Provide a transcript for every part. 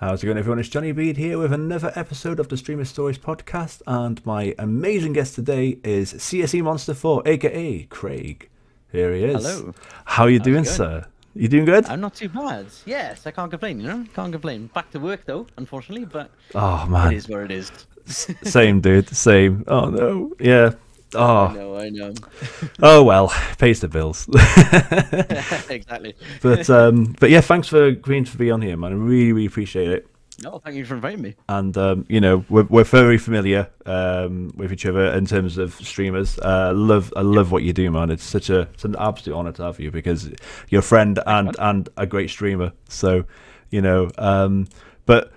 How's it going, everyone? It's Johnny Bede here with another episode of the Streamer Stories podcast, and my amazing guest today is CSE Monster 4, aka Craig. Here he is. Hello. How are you How's it doing, going? sir? You doing good? I'm not too bad. Yes, I can't complain, Can't complain. Back to work though, unfortunately, but Oh it man, is what it is. same dude, same. Oh no, yeah. I Oh, know. oh well, pays the bills. Exactly. But yeah, thanks for agreeing to be on here, man. I really appreciate it. No, thank you for inviting me. And we're very familiar with each other in terms of streamers. I love what you do, man. It's it's an absolute honor to have you because you're a friend and a great streamer. So, but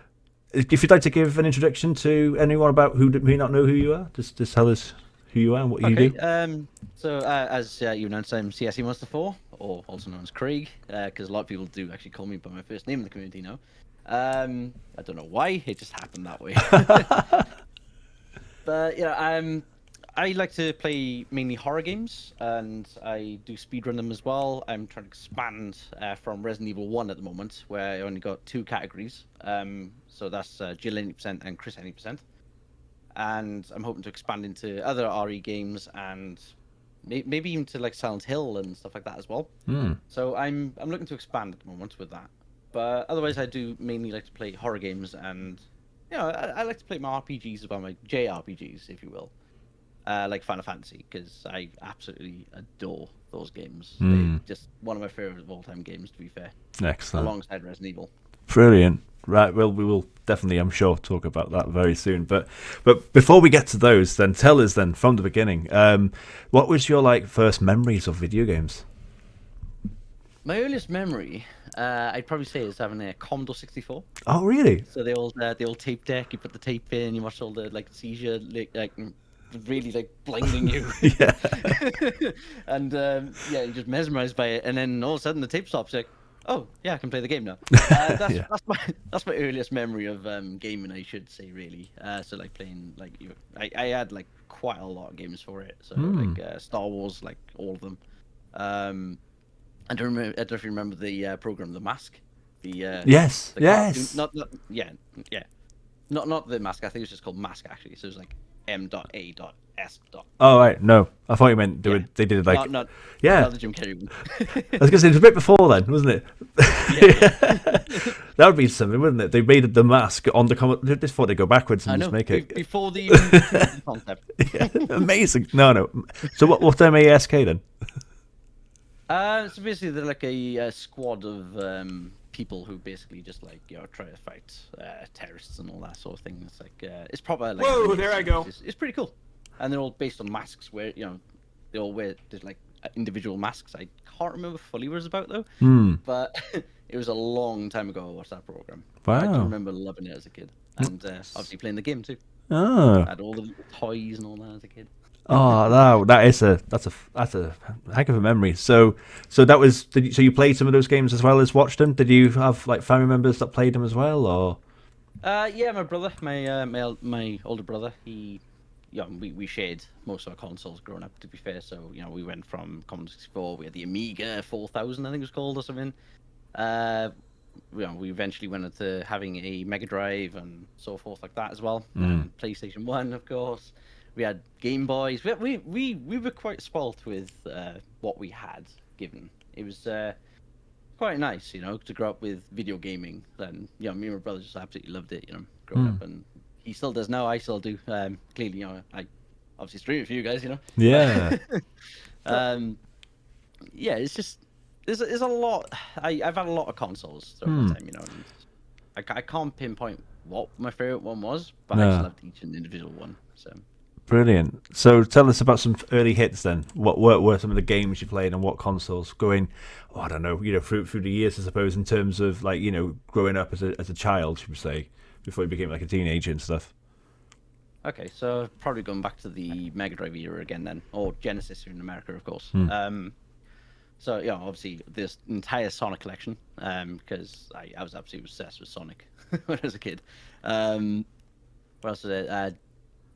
if you'd like to give an introduction to anyone about who may not know who you are, just tell us who you are and what you do. So as you announced, I'm CSE Monster 4, or also known as Craig, because a lot of people do actually call me by my first name in the community now. I don't know why, it just happened that way. But I like to play mainly horror games, and I do speedrun them as well. I'm trying to expand from Resident Evil 1 at the moment, where I only got 2 categories. So that's Jill 80% and Chris 80%. And I'm hoping to expand into other RE games and maybe even to like Silent Hill and stuff like that as well. So I'm looking to expand at the moment with that. But otherwise, I do mainly like to play horror games, and I like to play my RPGs as well, my JRPGs, if you will, like Final Fantasy, because I absolutely adore those games. They're just one of my favorite of all time games, to be fair. Excellent. Alongside Resident Evil. Brilliant. Right, well, we will definitely, I'm sure, talk about that very soon. But before we get to those, then tell us then from the beginning, what was your first memories of video games? My earliest memory, I'd probably say, is having a Commodore 64. Oh, really? So the old tape deck, you put the tape in, you watch all the seizure, really blinding you. Yeah. And you're just mesmerized by it, and then all of a sudden the tape stops. You're like, oh yeah, I can play the game now. That's my earliest memory of gaming, I should say, really. So playing I had quite a lot of games for it. So Star Wars, all of them. I don't know if you remember the program, The Mask. Yes. The Yes. cartoon, not the Mask. I think it was just called Mask actually. So it was M.A.S. Oh, right. No, I thought you meant they did not the Jim Carrey one. I was going to say it was a bit before then, wasn't it? Yeah. That would be something, wouldn't it? They made the mask on the just thought they go backwards and I know, just make it before the concept. Yeah, amazing. No. So what's MASK then? So basically, they're like a squad of people who basically just try to fight terrorists and all that sort of thing. It's it's proper. Whoa, there I go. It's pretty cool, and they're all based on masks where they all wear just individual masks. I can't remember fully what it was about though, but it was a long time ago I watched that program. Wow. I do remember loving it as a kid, and obviously playing the game too. Oh. I had all the toys and all that as a kid. Oh no, that's a heck of a memory. So that was so you played some of those games as well as watched them. Did you have family members that played them as well, or? Yeah, my brother, my older brother, we shared most of our consoles growing up. To be fair, so we went from Commodore 64, we had the Amiga 4000, I think it was called, or something. We eventually went into having a Mega Drive and so forth like that as well. PlayStation 1, of course. We had Game Boys. We were quite spoilt with what we had given. It was quite nice, to grow up with video gaming. And me and my brother just absolutely loved it, growing up, and he still does now. I still do. Clearly, I obviously stream it for you guys, Yeah. Yeah, it's just there's a lot. I've had a lot of consoles throughout the time, and I can't pinpoint what my favorite one was, but I just loved each individual one. So. Brilliant. So tell us about some early hits then. What were some of the games you played and what consoles going? Oh, I don't know. Through the years, I suppose, in terms of growing up as a child, should we say, before you became a teenager and stuff. Okay, so probably going back to the Mega Drive era again then, or Genesis here in America, of course. So obviously this entire Sonic collection, because I was absolutely obsessed with Sonic when I was a kid. What else was it?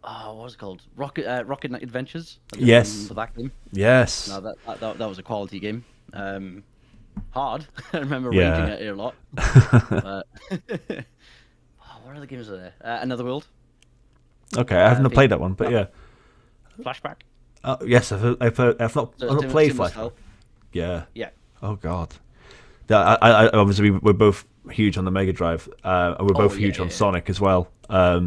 What was it called? Rocket Knight Adventures. Yes. For that game. Yes. No, that was a quality game. Hard. I remember raging at it a lot. But what other games are there? Another World, Okay, I haven't played that one, but yeah. Flashback. Yes, I've So not played similar Flashback. style. Yeah. Yeah. Oh God. Yeah, obviously we're both huge on the Mega Drive, and we're both huge on Sonic as well. Yeah,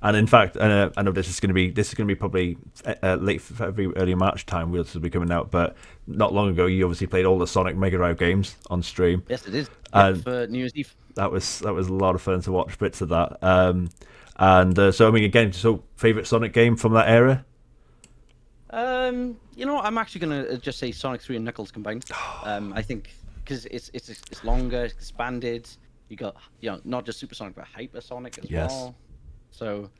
And in fact, I know this is going to be probably late February, early March time. We'll be coming out, but not long ago, you obviously played all the Sonic Mega Drive games on stream. yes, it is. And For New Year's Eve. that was a lot of fun to watch bits of that. So I mean, again, so favorite Sonic game from that era? I'm actually gonna just say Sonic 3 and Knuckles combined. I think because it's longer, it's expanded. You got not just Super Sonic but Hyper Sonic as well. So,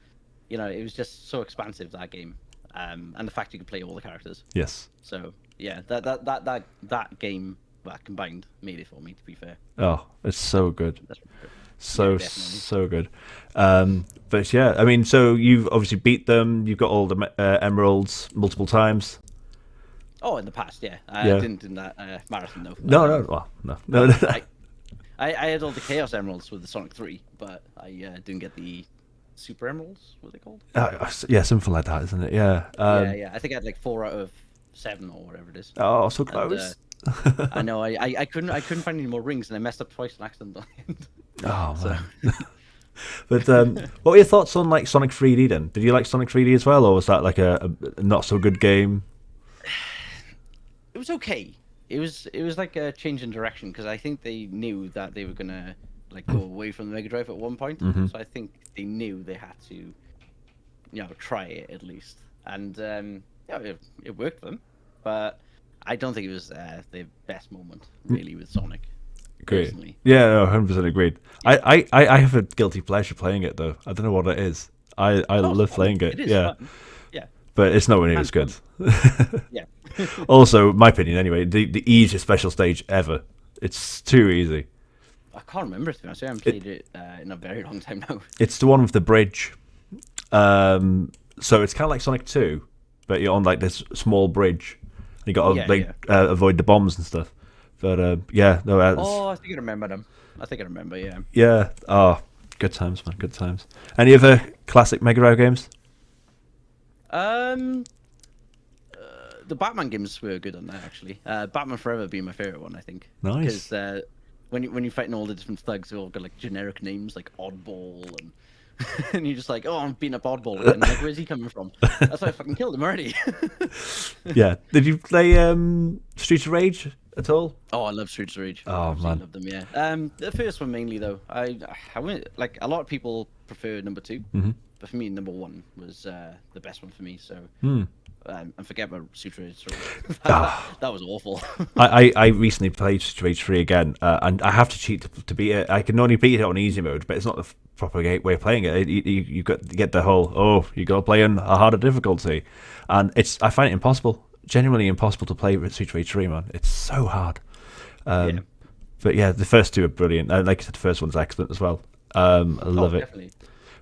it was just so expansive, that game, and the fact you could play all the characters. Yes. So yeah, that game combined made it for me. To be fair. Oh, it's so good. That's So good. But yeah, I mean, so you've obviously beat them. You've got all the emeralds multiple times. Oh, in the past, yeah. I didn't in that marathon though. No. I had all the Chaos Emeralds with the Sonic 3, but I didn't get the Super Emeralds. What are they called? Yeah, something like that, isn't it? Yeah. Yeah. I think I had like 4 out of 7 or whatever it is. Oh, so close. I know. I couldn't find any more rings, and I messed up twice on accident. Oh man. But what were your thoughts on like Sonic 3D then? Did you like Sonic 3D as well, or was that like a not so good game? It was okay. It was like a change in direction, because I think they knew that they were gonna like go away from the Mega Drive at one point. Mm-hmm. So I think they knew they had to, try it at least. And it worked for them, but I don't think it was the best moment really with Sonic. Great. Personally. Yeah, no, 100% agreed. I have a guilty pleasure playing it though. I don't know what it is. I love playing it. It is fun. Yeah. But it's nowhere near as good. Yeah. Also, my opinion anyway, the easiest special stage ever. It's too easy. I can't remember, to be honest. I haven't played it in a very long time now. It's the one with the bridge. So it's kind of like Sonic 2, but you're on like this small bridge. And you got to avoid the bombs and stuff. But I think I remember them. I think I remember, yeah. Yeah. Oh, good times, man. Good times. Any other classic Mega Drive games? The Batman games were good on that, actually. Batman Forever being my favorite one, I think. Nice. Because when you're fighting all the different thugs, they all got like generic names like Oddball, and and you're just like, oh, I'm beating up Oddball again. Like, where's he coming from? That's why I fucking killed him already. Yeah. Did you play Streets of Rage at all? Oh, I love Streets of Rage. Oh man, love them. Yeah. The first one mainly though. I went, like a lot of people prefer number 2, but for me number 1 was the best one for me. So. And forget about Streets of Rage 3. That was awful. I recently played Streets of Rage 3 again, and I have to cheat to beat it. I can only beat it on easy mode, but it's not the proper way of playing it. You get the whole you got to play on a harder difficulty, and I find it impossible, genuinely impossible to play with Streets of Rage 3, man. It's so hard. But yeah, the first 2 are brilliant. Like I said, the first one's excellent as well. I love it. Definitely.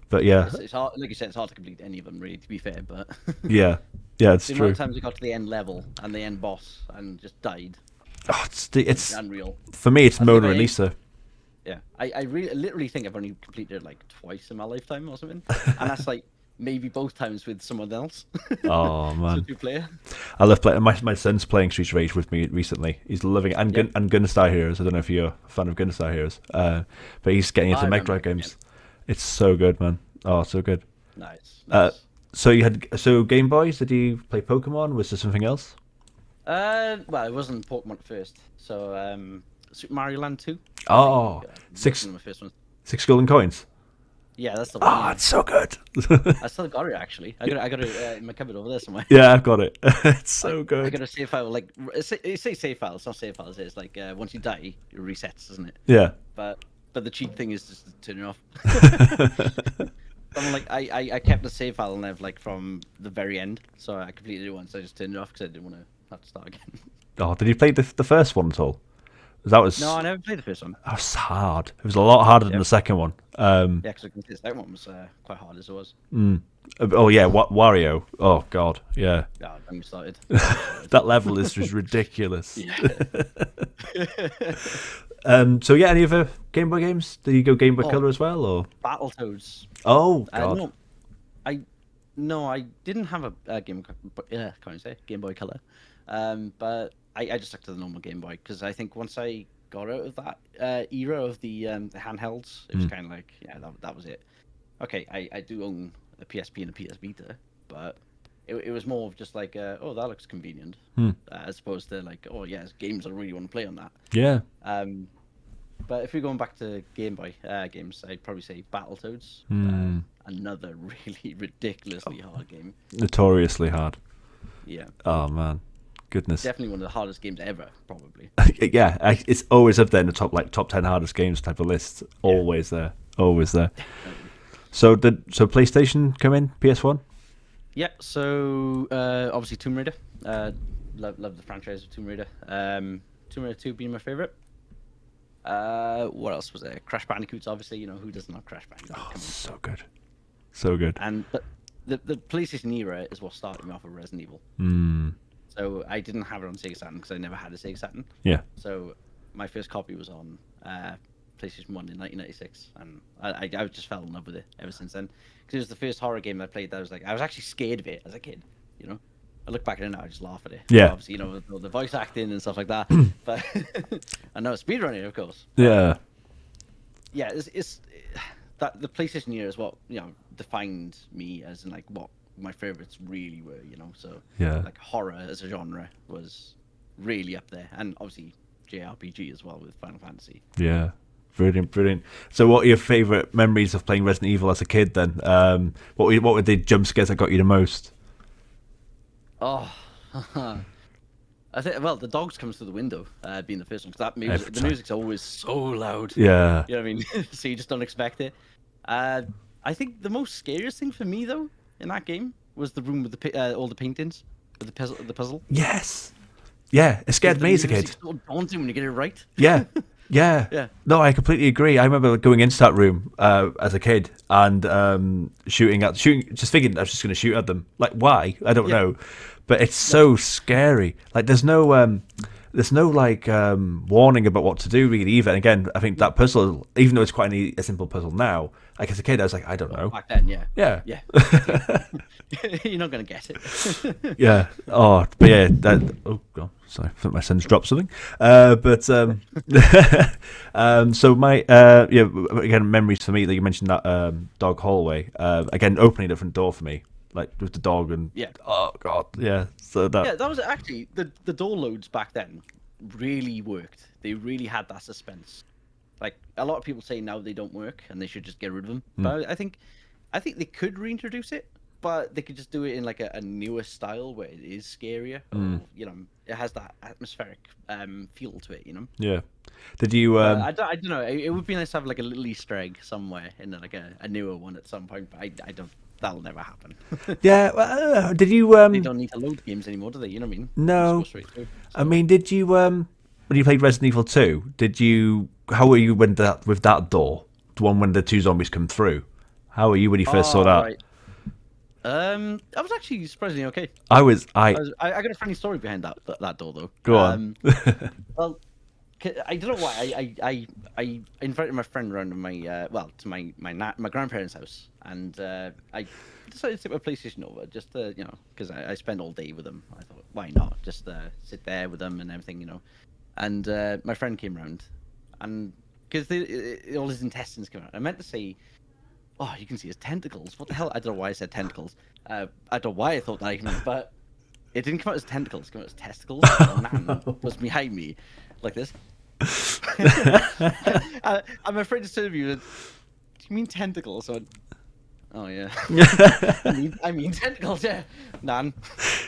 But yeah, it's hard. Like you said, it's hard to complete any of them, really. To be fair, but yeah, it's the true. amount of times we got to the end level and the end boss and just died. Oh, it's unreal. For me, it's Mona and Lisa. Yeah, I literally think I've only completed it like twice in my lifetime or something, and that's like maybe both times with someone else. Oh man, so 2-player. I love playing. My son's playing Streets of Rage with me recently. He's loving it, and Gunstar Heroes. I don't know if you're a fan of Gunstar Heroes, but he's getting into Mega Drive games. Yeah. It's so good, man. Oh, so good. Nice. So you had Game Boys. Did you play Pokemon? Was there something else? Well, it wasn't Pokemon at first. So Super Mario Land 2. Oh, six. My first one. 6 golden coins. Yeah, that's the one. Oh, it's so good. I still got it actually. I got it in my cupboard over there somewhere. Yeah, I've got it. It's so good. I got a save file. Like it say save file. It's not save file. It's like once you die, it resets, doesn't it? Yeah. But the cheap thing is just to turn it off. I'm like I kept the save file and like from the very end, so I completed it once. I just turned it off because I didn't want to have to start again. Oh, did you play the first one at all? No, I never played the first one. That was hard. It was a lot harder than the second one. Yeah, because the second one was quite hard as it was. Oh yeah, Wario. Oh god, yeah. Yeah, don't get started. That level is just ridiculous. So yeah, any other Game Boy games? Did you go Game Boy Oh, Color as well, or? Battletoads. Oh God. No, I no, I didn't have a can't say Game Boy Color, but I just stuck to the normal Game Boy because I think once I got out of that era of the handhelds, it was kind of like that was it. Okay, I do own a PSP and a PS Vita, but it was more of just like oh, that looks convenient, as opposed to like, oh yes, games I really want to play on that. Yeah. But if we're going back to Game Boy games, I'd probably say Battletoads. Another really ridiculously hard game. Notoriously hard. Yeah. Oh man, goodness. Definitely one of the hardest games ever, probably. Yeah, it's always up there in the top 10 hardest games type of list. Always there, always there. So PlayStation come in, PS1? Yeah. So obviously Tomb Raider. Love the franchise of Tomb Raider. Tomb Raider 2 being my favorite. What else was there? Crash Bandicoots, obviously. You know, who doesn't love Crash Bandicoot? Oh, so good, so good. And the PlayStation era is what started me off with Resident Evil. So I didn't have it on Sega Saturn because I never had a Sega Saturn. Yeah. So my first copy was on PlayStation 1 in 1996, and I just fell in love with it ever since then. Because it was the first horror game I played that I was actually scared of it as a kid. You know, I look back at it now, I just laugh at it. Yeah. Obviously, you know, the voice acting and stuff like that. But I know speedrunning, of course. Yeah. Yeah, it's that the PlayStation era is what defined me as in like what my favorites really were. You know, so Yeah. like horror as a genre was really up there, and obviously JRPG as well with Final Fantasy. Yeah. Brilliant, brilliant. So, what are your favourite memories of playing Resident Evil as a kid? Then, what were the jump scares that got you the most? Oh, I think the dogs comes through the window being the first one because Every the time. music's always so loud. Yeah. You know what I mean? So you just don't expect it. I think the most scariest thing for me though in that game was the room with all the paintings with the puzzle. Yes. Yeah, it scared me as a kid. It's so daunting when you get it right. Yeah. Yeah. Yeah. No, I completely agree. I remember going into that room as a kid and shooting, just thinking I was just going to shoot at them. Like, why? I don't know. But it's so scary. Like, there's no like warning about what to do really either. And again, I think that puzzle, even though it's quite a simple puzzle now, like as a kid, I was like, I don't know. Back then, yeah. Yeah. Yeah. You're not gonna get it. Yeah. Oh, but yeah. Oh God. Sorry, I think my son's dropped something. So my again, memories for me. Like you mentioned that dog hallway. Again, opening a different door for me, like with the dog and oh God, yeah. So that was actually the door loads back then really worked. They really had that suspense. Like a lot of people say now they don't work and they should just get rid of them. But I think they could reintroduce it, but they could just do it in like a newer style where it is scarier. Or, you know, it has that atmospheric feel to it. You know. Yeah. Did you? I don't know. It would be nice to have like a little Easter egg somewhere in like a newer one at some point. But I don't. That'll never happen. Yeah. Did you? They don't need to load games anymore, do they? You know what I mean? No. Just go straight through, so. I mean, did you? When you played Resident Evil 2, did you? How were you with that door? The one when the two zombies come through. How were you when you first saw that? Right. I was actually surprisingly okay. I got a funny story behind that door though. Go on. Well, I don't know why. I invited my friend around to my grandparents' house, and I decided to take my PlayStation over just to, you know, because I spent all day with them. I thought, why not just sit there with them and everything, you know. And my friend came round, and because all his intestines came out, I meant to say, oh, you can see his tentacles. What the hell? I don't know why I said tentacles. I don't know why I thought that even, but it didn't come out as tentacles. It came out as testicles. And Nan was behind me, like this. I'm afraid to serve you. Do you mean tentacles? So, oh yeah. I mean tentacles. Yeah. Nan.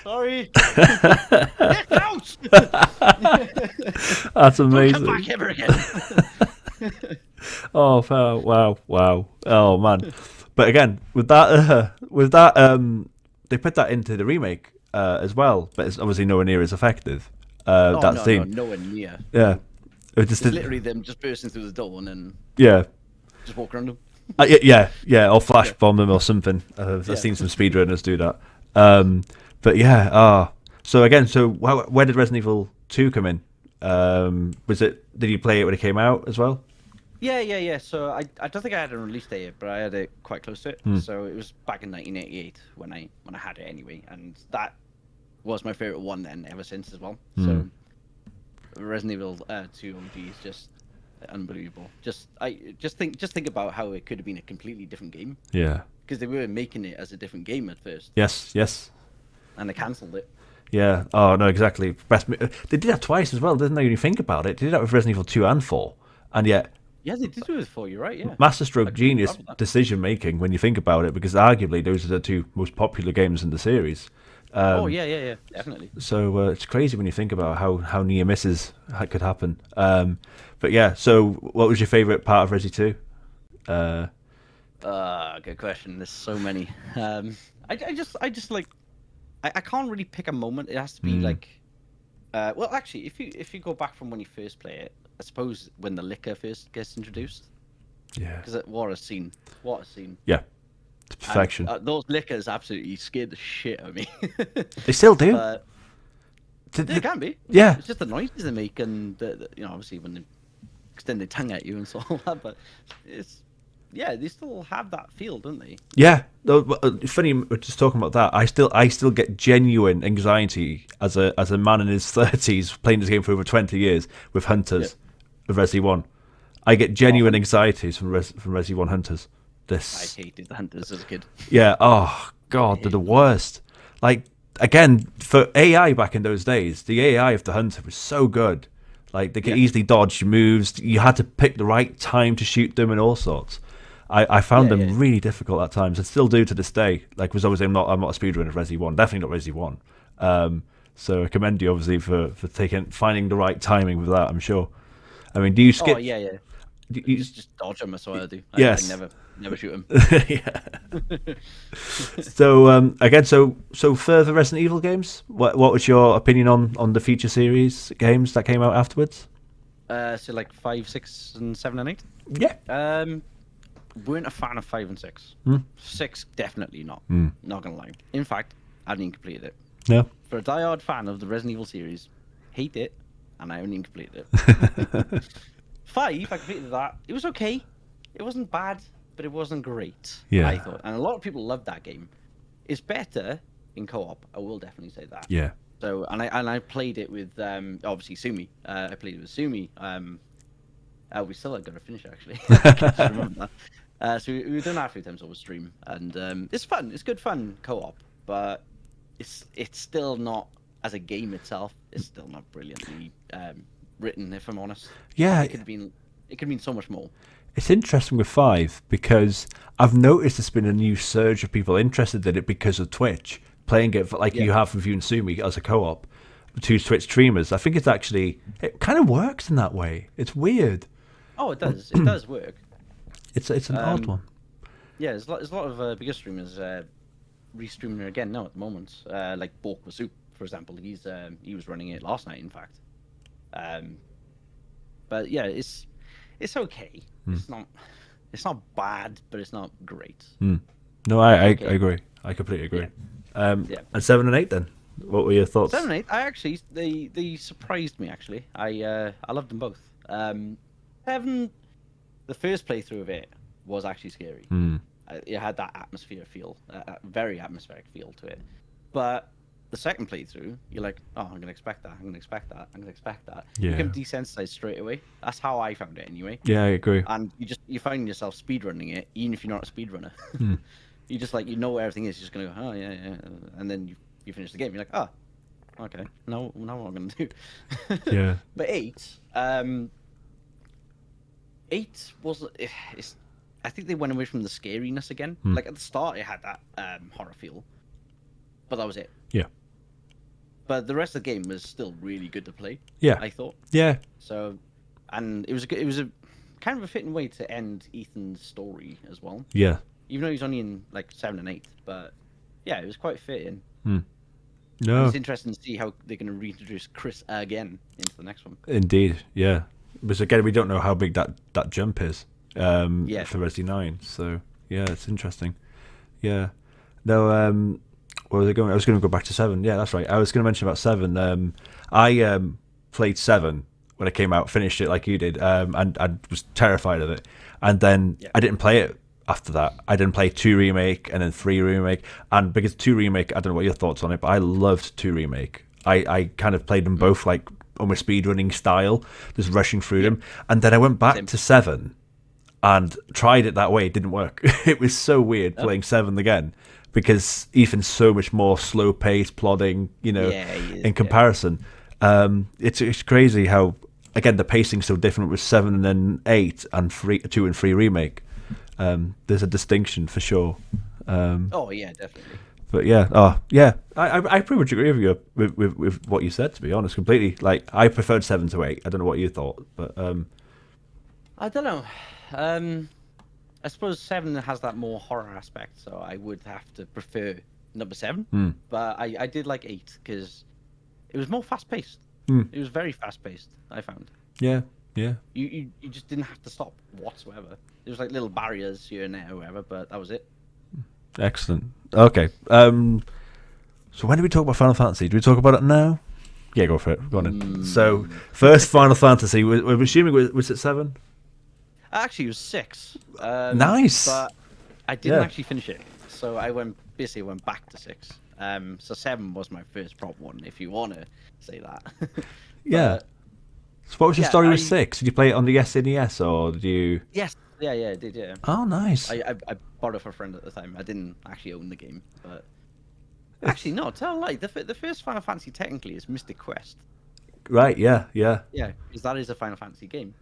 Sorry. Get out! That's amazing. Don't come back ever again. Oh wow! Oh man! But again, with that, they put that into the remake as well, but it's obviously nowhere near as effective. That scene, nowhere near. Yeah, it's literally them just bursting through the door and then just walk around them. Or flash bomb them or something. I've seen some speedrunners do that. But yeah, so again, where did Resident Evil 2 come in Did you play it when it came out as well? Yeah. So I don't think I had a release date yet, but I had it quite close to it. So it was back in 1988 when I had it anyway, and that was my favorite one then ever since as well. So Resident Evil 2 OG is just unbelievable. Just think about how it could have been a completely different game. Yeah. Because they were making it as a different game at first. Yes. And they cancelled it. Yeah. Oh no, exactly. They did that twice as well, didn't they? When you think about it, they did that with Resident Evil 2 and 4, and yet. Yeah, they did do it for you, right? Yeah. Masterstroke genius decision making when you think about it, because arguably those are the two most popular games in the series. Yeah, definitely. So it's crazy when you think about how near misses could happen. But yeah, so what was your favourite part of Resi 2? Good question. There's so many. I just like I can't really pick a moment. It has to be like well, actually, if you go back from when you first play it, I suppose when the liquor first gets introduced. Yeah. Because what a scene! What a scene! Yeah, it's perfection. And, those liquors absolutely scared the shit out of me. They still do. They can be. Yeah. It's just the noises they make, and obviously when they extend their tongue at you and so on that. But they still have that feel, don't they? Yeah. It's funny we're just talking about that. I still get genuine anxiety as a man in his 30s playing this game for over 20 years with Hunters of Resi 1. I get genuine anxieties from Resi 1 Hunters. I hated the Hunters as a kid. Yeah. Oh God, they're the worst. Like again, for AI back in those days, the AI of the Hunter was so good. Like they could easily dodge your moves. You had to pick the right time to shoot them and all sorts. I found them really difficult at times. I still do to this day. Like was always I'm not a speedrunner of Resi 1. Definitely not Resi 1. So I commend you obviously for finding the right timing with that. I'm sure. I mean, do you skip? Oh yeah. You just dodge them. That's what I do. Yes. I never shoot them. Yeah. So again, so further Resident Evil games. What was your opinion on the feature series games that came out afterwards? So like 5, 6, and 7 and 8. Yeah. Weren't a fan of 5 and 6. 6 definitely not. Not gonna lie. In fact, I haven't even completed it. No. For a diehard fan of the Resident Evil series, hate it, and I haven't even completed it. 5, I completed that. It was okay. It wasn't bad, but it wasn't great. Yeah. I thought, and a lot of people loved that game. It's better in co-op. I will definitely say that. Yeah. So, and I played it with obviously Sumi. I played it with Sumi. We still got to finish it, actually. I can't remember that. So we've done that a few times over stream, and it's fun. It's good fun co-op, but it's still not, as a game itself, it's still not brilliantly written, if I'm honest. Yeah. It could have been so much more. It's interesting with 5 because I've noticed there's been a new surge of people interested in it because of Twitch, playing it like you have with you and Sumi as a co-op, two Twitch streamers. I think it kind of works in that way. It's weird. Oh, it does. It does work. It's an odd one. Yeah, there's a lot of bigger streamers restreaming it again now at the moment. Like Bork Soup, for example. He was running it last night, in fact. But yeah, it's okay. It's not bad, but it's not great. No, I agree. I completely agree. And 7 and 8 then. What were your thoughts? 7 and 8, they surprised me actually. I loved them both. 7, the first playthrough of it was actually scary. It had that very atmospheric feel to it. But the second playthrough, you're like, oh, I'm gonna expect that. I'm gonna expect that. I'm gonna expect that. Yeah. You become desensitized straight away. That's how I found it anyway. Yeah, I agree. And you find yourself speedrunning it, even if you're not a speedrunner. You just like where everything is. You're just gonna go, oh yeah, and then you finish the game. You're like, oh, okay. Now what am I gonna do? Yeah. But 8, 8 was. I think they went away from the scariness again. Like at the start, it had that horror feel, but that was it. Yeah. But the rest of the game was still really good to play. Yeah. I thought. Yeah. So, and it was a kind of a fitting way to end Ethan's story as well. Yeah. Even though he's only in like 7 and 8, but yeah, it was quite fitting. No. It's interesting to see how they're going to reintroduce Chris again into the next one. Indeed. Yeah. Because again, we don't know how big that jump is. For Resi 9. So yeah, it's interesting. Yeah. No. Where was I going? I was going to go back to 7. Yeah, that's right. I was going to mention about 7. I played 7 when it came out, finished it like you did, and I was terrified of it. And then Yeah. I didn't play it after that. I didn't play 2 Remake and then 3 Remake. And because 2 Remake, I don't know what your thoughts on it, but I loved 2 Remake. I kind of played them both like almost speedrunning style, just rushing through them. And then I went back to 7 and tried it that way. It didn't work. It was so weird playing 7 again because Ethan's so much more slow paced, plodding, you know, in comparison. It's crazy how, again, the pacing's so different with 7 and then 8 and 2 and 3 Remake. There's a distinction for sure. Oh yeah, definitely. But yeah, I pretty much agree with you with what you said. To be honest, completely. Like I preferred 7 to 8. I don't know what you thought, but I don't know. I suppose 7 has that more horror aspect, so I would have to prefer number 7. But I did like 8 because it was more fast paced. It was very fast paced. I found. yeah. You just didn't have to stop whatsoever. There was like little barriers here and there, or whatever, but that was it. Excellent. Okay. So when did we talk about Final Fantasy? Do we talk about it now? Yeah, go for it. Go on in. So first Final Fantasy. We're assuming was it 7? Actually, it was 6. Nice. But I didn't actually finish it, so I basically went back to 6. So 7 was my first proper one, if you want to say that. Yeah. So what was your story with 6? Did you play it on the SNES or did you? Yes. Yeah, I did. Yeah. Oh, nice. I borrowed it for a friend at the time. I didn't actually own the game, but actually no. Tell a lie. The first Final Fantasy technically is Mystic Quest. Right. Yeah. Yeah, because that is a Final Fantasy game,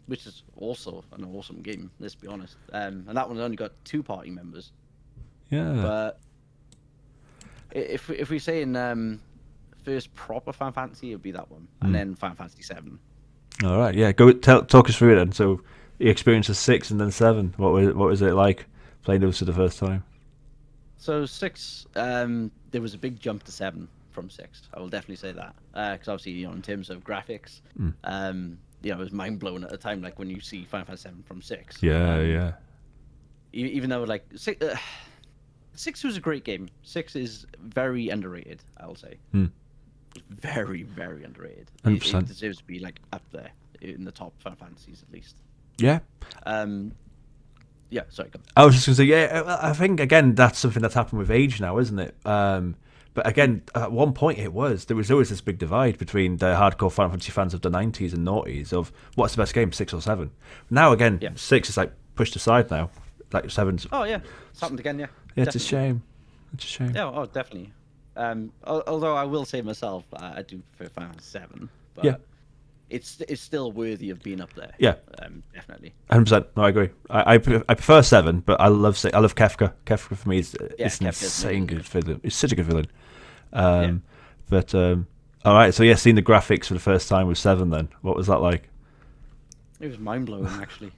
which is also an awesome game. Let's be honest. And that one's only got 2 party members. Yeah. But if we say in first proper Final Fantasy, it would be that one, and then Final Fantasy 7. All right. Yeah. Talk us through it then. So your experience of 6 and then 7. What was it like playing those for the first time? So 6, there was a big jump to 7 from 6. I will definitely say that because obviously, you know, in terms of graphics, you know, it was mind blowing at the time. Like when you see Final Fantasy 7 from 6. Yeah. Even though like 6 was a great game. 6 is very underrated. I will say. Very, very underrated. 100%. It deserves to be like up there in the top Final Fantasies at least. Yeah. Yeah. Sorry. Go on. I was just going to say, I think again that's something that's happened with age now, isn't it? But again, at one point there was always this big divide between the hardcore Final Fantasy fans of the 90s and noughties of what's the best game, 6 or 7. Now again, 6 is like pushed aside now, like 7's. Oh yeah, it's happened again. Yeah. Yeah, it's a shame. It's a shame. Yeah. Oh, definitely. Although I will say myself, I do prefer Final Fantasy 7. But it's still worthy of being up there. Yeah. Definitely. 100%. No, I agree. I prefer 7, but I love Kefka. Kefka for me is an insane good villain. It's such a good villain. But all right. So yeah, seeing the graphics for the first time with 7. Then what was that like? It was mind blowing, actually.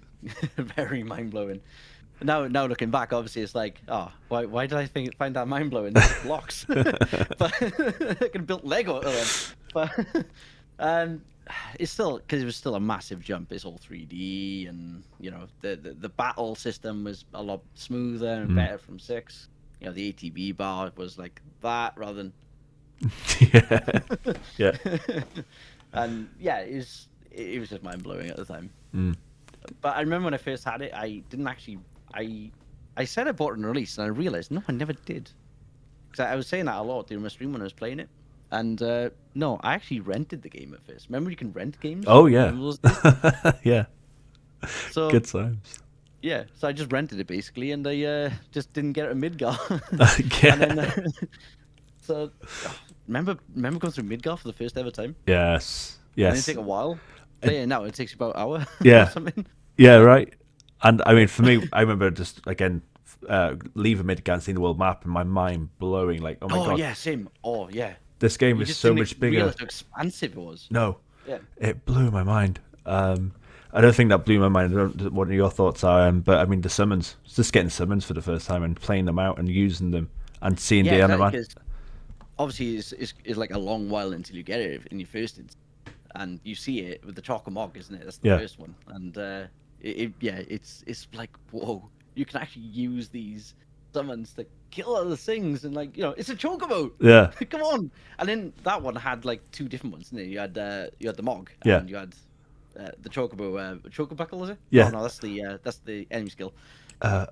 Very mind blowing. Now looking back, obviously it's like, oh, why did I find that mind blowing? Blocks, but I could have built Lego out of them. But it's still because it was still a massive jump. It's all 3D, and you know the battle system was a lot smoother and better from 6. You know the ATB bar was like that rather than yeah. And yeah, it was just mind blowing at the time. But I remember when I first had it, I didn't actually. I said I bought it on release, and I realized no, I never did. Because I was saying that a lot during my stream when I was playing it, and no, I actually rented the game at first. Remember, you can rent games. Oh yeah, yeah. So good times. Yeah, so I just rented it basically, and I just didn't get it at Midgar. Yeah. And then, so remember going through Midgar for the first ever time? Yes. And it take a while. Playing now, it takes about an hour. Yeah. Or something. Yeah. Right. And I mean, for me, I remember just again leaving Midgar and seeing the world map, and my mind blowing. Like, oh my god. Oh yeah, same. Oh yeah. This game is so much bigger. Realize how expansive it was. No. Yeah. It blew my mind. I don't think that blew my mind. I don't know what your thoughts are, but I mean the summons. It's just getting summons for the first time and playing them out and using them and seeing the animation. Obviously, it's like a long while until you get it in your first instance, and you see it with the Chocomog, isn't it? That's the first one, and it's like whoa, you can actually use these summons to kill other things, and like it's a chocobo. Yeah. Come on. And then that one had like two different ones, didn't it? You had the Mog, Yeah. and you had the chocobo. Chocobuckle, is it? Yeah. No, that's the enemy skill. A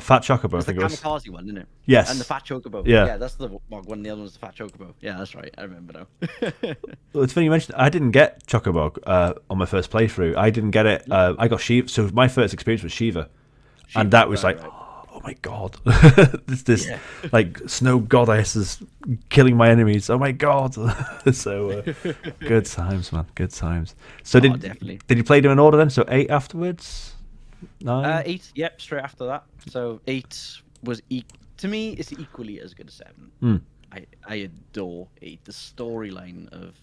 fat chocobo, I It's the think it was. kamikaze one, isn't it? Yes. And the fat chocobo. Yeah. Yeah, that's the Mog one. The other one's the fat chocobo. Yeah, that's right. I remember now. Well, it's funny you mentioned. I didn't get Chocobo on my first playthrough. I didn't get it. I got Shiva. So my first experience was Shiva, and that was right, like, right. oh my god, this like snow goddess is killing my enemies. Oh my god. So good times, man. Good times. So Definitely. did you play them in order then? So 8 afterwards, 9. 8. Yep, straight after that. So 8 was to me, it's equally as good as 7. I adore 8. The storyline of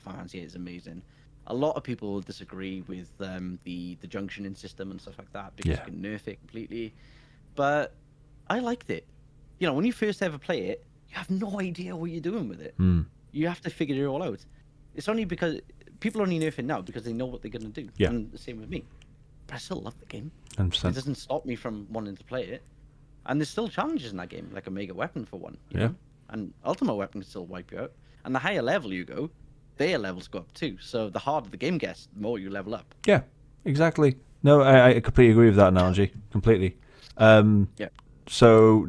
Final Fantasy 8 is amazing. A lot of people will disagree with the junctioning system and stuff like that because you can nerf it completely. But I liked it. When you first ever play it, you have no idea what you're doing with it. You have to figure it all out. It's only because people only nerf it now because they know what they're going to do. Yeah. And the same with me. But I still love the game. 100%. It doesn't stop me from wanting to play it. And there's still challenges in that game, like a mega weapon for one. You know? And ultimate weapon can still wipe you out. And the higher level you go, their levels go up too. So the harder the game gets, the more you level up. Yeah, exactly. No, I completely agree with that analogy. Completely. So,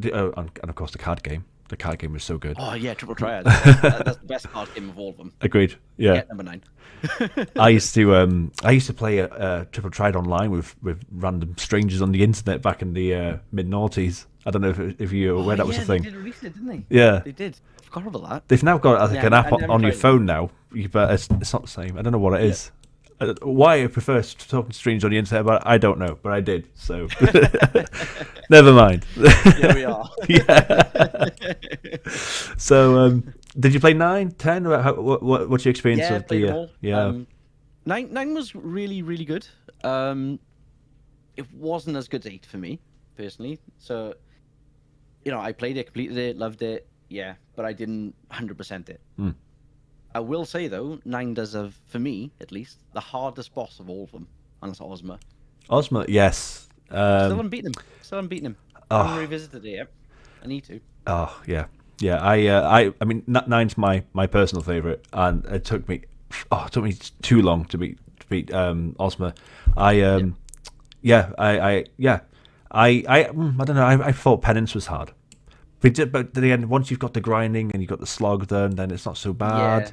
and of course the card game. The card game was so good. Oh yeah, Triple Triad. That's the best card game of all of them. Agreed. Yeah. Number 9. I used to play a Triple Triad online with random strangers on the internet back in the mid noughties. I don't know if you were aware that was a thing. They did release it, didn't they? Yeah, they did. I forgot about that. They've now got an app I on your tried it. phone now, but it's not the same. I don't know what it is. Why I prefer talking to strangers on the internet, but I don't know. But I did, so never mind. Here we are. Yeah. So, did you play 9, 10? What's your experience of played the? them all. Yeah, 9 was really, really good. It wasn't as good as 8 for me personally. So, I played it, completed it, loved it. Yeah, but I didn't 100% it. I will say though, 9 does have, for me at least, the hardest boss of all of them, and that's Ozma. Ozma, yes. Still haven't beaten him. I haven't revisited it yet. I need to. Oh yeah, yeah. I mean, 9's my personal favorite, and it took me too long to beat Ozma. I don't know. I thought Penance was hard, but at the end, once you've got the grinding and you've got the slog done, then it's not so bad. Yeah,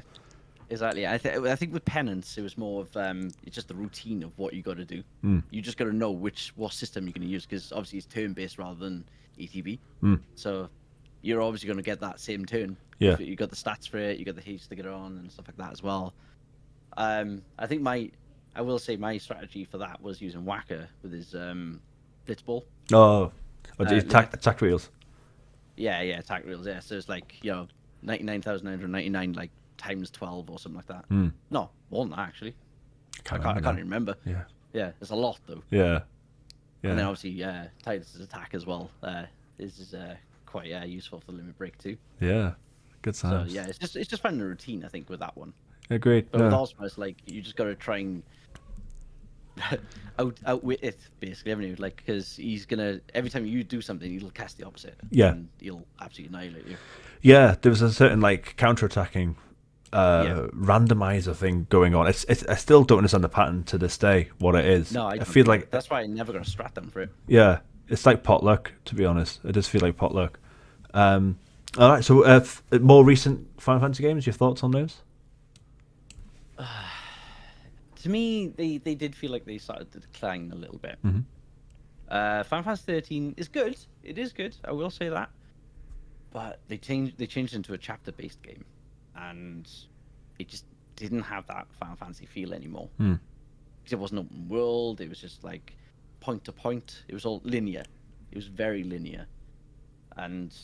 exactly. I think with Penance, it was more of it's just the routine of what you got to do. You just got to know what system you're going to use, because obviously it's turn based rather than ATB. So you're obviously going to get that same turn. Yeah. You got the stats for it. You got the haste to get it on and stuff like that as well. I think I will say my strategy for that was using Whacker with his blitzball. Oh, attack wheels. Yeah, attack reels. Yeah, so it's like 99,999 like times 12 or something like that. No, more than that actually. I can't even remember. Yeah, it's a lot though. Yeah. And then obviously, Titus's attack as well. This is quite useful for limit break too. Yeah, good times. So yeah, it's just finding a routine, I think, with that one. Agreed. But with Ozma, it's like you just got to try and outwit it, basically, haven't you? Like, because he's gonna, every time you do something, he'll cast the opposite. Yeah. And he'll absolutely annihilate you. Yeah, there was a certain like counter-attacking randomizer thing going on. It's I still don't understand the pattern to this day. What it is? No, I feel like that's why I never got a strat them for it. Yeah, it's like potluck. To be honest, it does feel like potluck. All right, so more recent Final Fantasy games. Your thoughts on those? To me, they did feel like they started to decline a little bit. Final Fantasy 13 is good. It is good. I will say that. But they changed into a chapter-based game, and it just didn't have that Final Fantasy feel anymore. Because it wasn't open world. It was just like point to point. It was all linear. It was very linear, and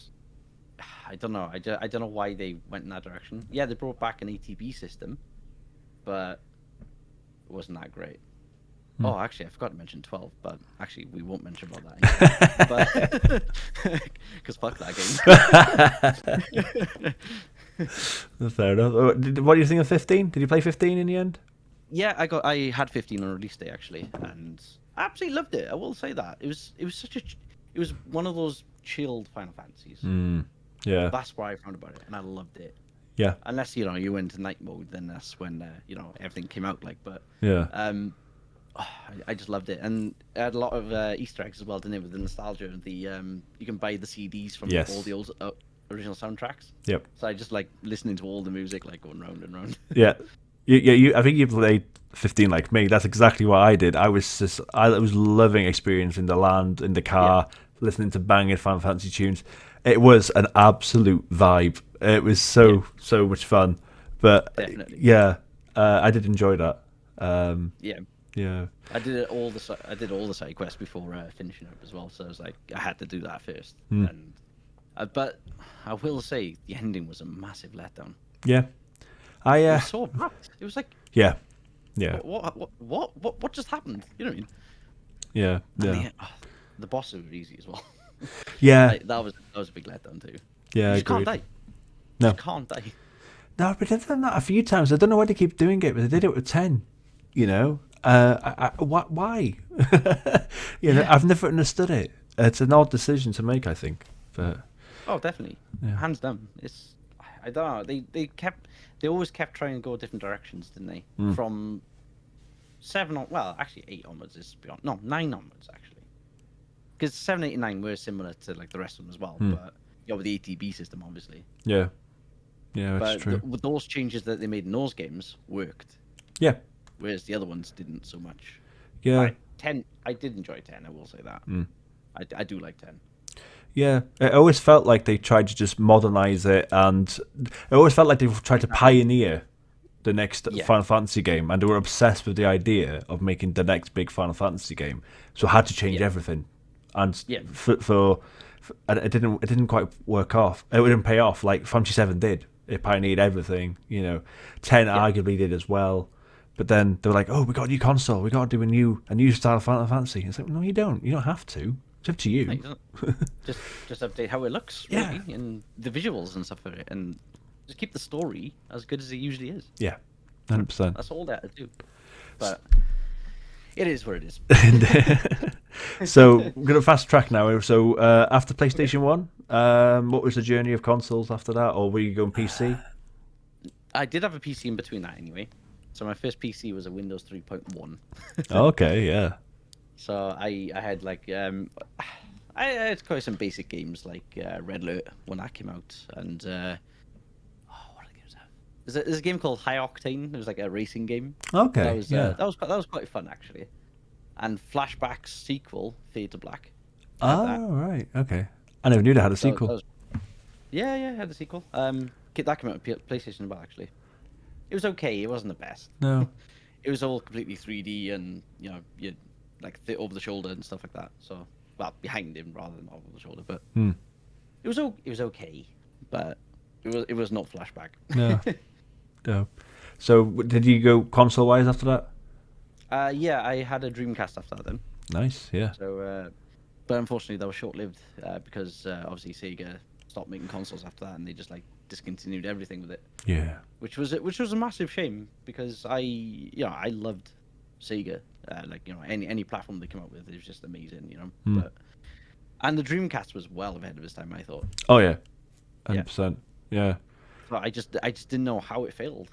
I don't know. I don't know why they went in that direction. Yeah, they brought back an ATB system, but it wasn't that great. Oh, actually, I forgot to mention 12, but actually, we won't mention about that. Because fuck that game. Fair enough. What do you think of 15? Did you play 15 in the end? Yeah, I had 15 on release day actually, and I absolutely loved it. I will say that it was one of those chilled Final Fantasies. Yeah. That's what I found about it, and I loved it. Yeah. Unless you went to night mode, then that's when everything came out. Yeah. I just loved it, and it had a lot of Easter eggs as well, didn't it? With the nostalgia of the you can buy the CDs from Yes. all the old original soundtracks. Yep. So I just like listening to all the music, like going round and round. Yeah. I think you played 15 like me. That's exactly what I did. I was loving experiencing the land in the car, listening to banging Final Fantasy tunes. It was an absolute vibe. It was so much fun. But Definitely. yeah, I did enjoy that. Yeah. Yeah. I did all the side quests before finishing up as well. So I was like, I had to do that first. And but I will say the ending was a massive letdown. Yeah. It was so abrupt. It was like, Yeah. what just happened? You know what I mean? Yeah. And the bosses were easy as well. Yeah. Like, that was a big letdown too. Yeah. You just can't die. No. You just can't die. No, but they've done that a few times. I don't know why they keep doing it, but they did it with 10. You know, why? I've never understood it. It's an odd decision to make, I think. But oh, definitely, hands down. I don't know. They always kept trying to go different directions, didn't they? From 7 on, well, actually 8 onwards is beyond. No, 9 onwards actually, because 7, 8, and 9 were similar to like the rest of them as well. But with the ATB system, obviously. Yeah, that's true. With those changes that they made in those games worked. Yeah. Whereas the other ones didn't so much. Yeah. 10, I did enjoy 10. I will say that. I do like 10. Yeah, it always felt like they tried to just modernize it, and it always felt like they tried to pioneer the next Final Fantasy game, and they were obsessed with the idea of making the next big Final Fantasy game. So had to change everything, and and it didn't quite work off. It didn't pay off like Fantasy 7 did. It pioneered everything. 10 arguably did as well. But then they were like, "Oh, we got a new console. We got to do a new style of Final Fantasy." It's like, no, you don't. You don't have to. It's up to you. just update how it looks, really, and the visuals and stuff of it, and just keep the story as good as it usually is. Yeah, 100%. That's all they had to do. But it is what it is. So we're gonna fast track now. So after PlayStation 1, what was the journey of consoles after that, or were you going PC? I did have a PC in between that anyway. So my first PC was a Windows 3.1. Okay, yeah. So I had like I had quite some basic games like Red Alert when that came out, and what other games have? There's a game called High Octane. It was like a racing game. Okay, that was quite fun actually. And Flashback's sequel, Fade to Black. Oh right, okay. I never knew they had a sequel. Yeah, it had a sequel. That came out on PlayStation as well actually. It was okay. It wasn't the best. No. It was all completely 3D, and you like over the shoulder and stuff like that. So, well, behind him rather than over the shoulder. But it was okay. But it was not Flashback. No. No. So did you go console wise after that? Yeah, I had a Dreamcast after that then. Nice. Yeah. So, but unfortunately that was short lived because obviously Sega stopped making consoles after that, and they just like discontinued everything with it. Yeah. Which was a massive shame because I loved Sega. Any platform they came up with is just amazing, But and the Dreamcast was well ahead of its time, I thought. Oh yeah, 100%. Yeah. So I just didn't know how it failed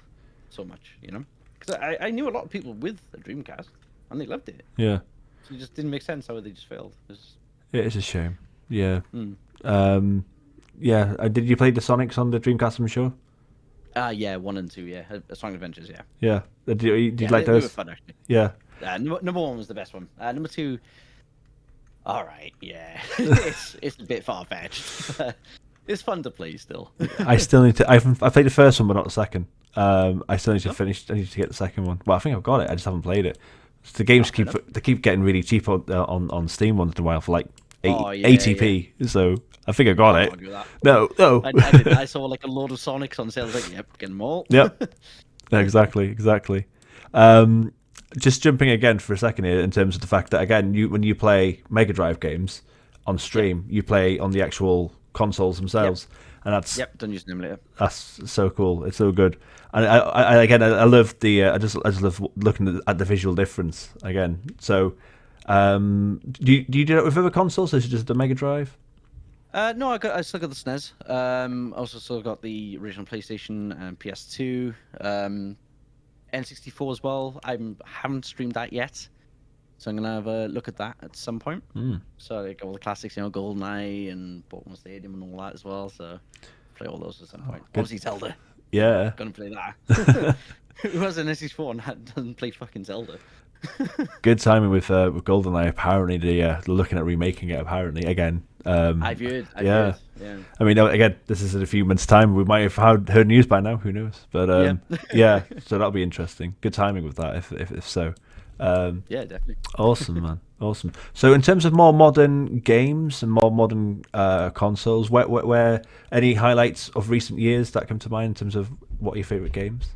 so much, because I knew a lot of people with a Dreamcast and they loved it. Yeah. So it just didn't make sense how they just failed. It is a shame. Yeah. Yeah. Did you play the Sonics on the Dreamcast? I'm sure. Yeah, 1 and 2. Yeah, Sonic Adventures. Yeah. Yeah. Did you like those? They were fun actually. Yeah. Number 1 was the best one. Number 2, all right, yeah, it's a bit far fetched. It's fun to play still. I still need to. I played the first one, but not the second. I still need to finish. I need to get the second one. Well, I think I've got it. I just haven't played it. So the games keep getting really cheap on Steam once in a while for like 80p. Yeah. So I think I got it. No. I saw like a load of Sonics on sale. I was like, yep, get them all. Yep. Exactly. Just jumping again for a second here in terms of the fact that again, when you play Mega Drive games on stream, you play on the actual consoles themselves, and that's done using them later. That's so cool. It's so good, and I love the I just love looking at the visual difference again. So, do you do that with other consoles? Is it just the Mega Drive? No, I still got the SNES. Also still got the original PlayStation and PS2. N64 as well. I haven't streamed that yet, so I'm gonna have a look at that at some point. Mm. So like all the classics, GoldenEye and Pokemon Stadium and all that as well. So play all those at some point. good. Obviously Zelda. Yeah. Gonna play that. Who has an N64 and doesn't play fucking Zelda? Good timing with GoldenEye. Apparently, they're looking at remaking it. Apparently, again. I've heard. Yeah. Yeah. I mean, again, this is in a few months' time. We might have heard news by now. Who knows? But yeah. So that'll be interesting. Good timing with that, if so. Yeah, definitely. Awesome, man. Awesome. So, in terms of more modern games and more modern consoles, where any highlights of recent years that come to mind in terms of what are your favorite games?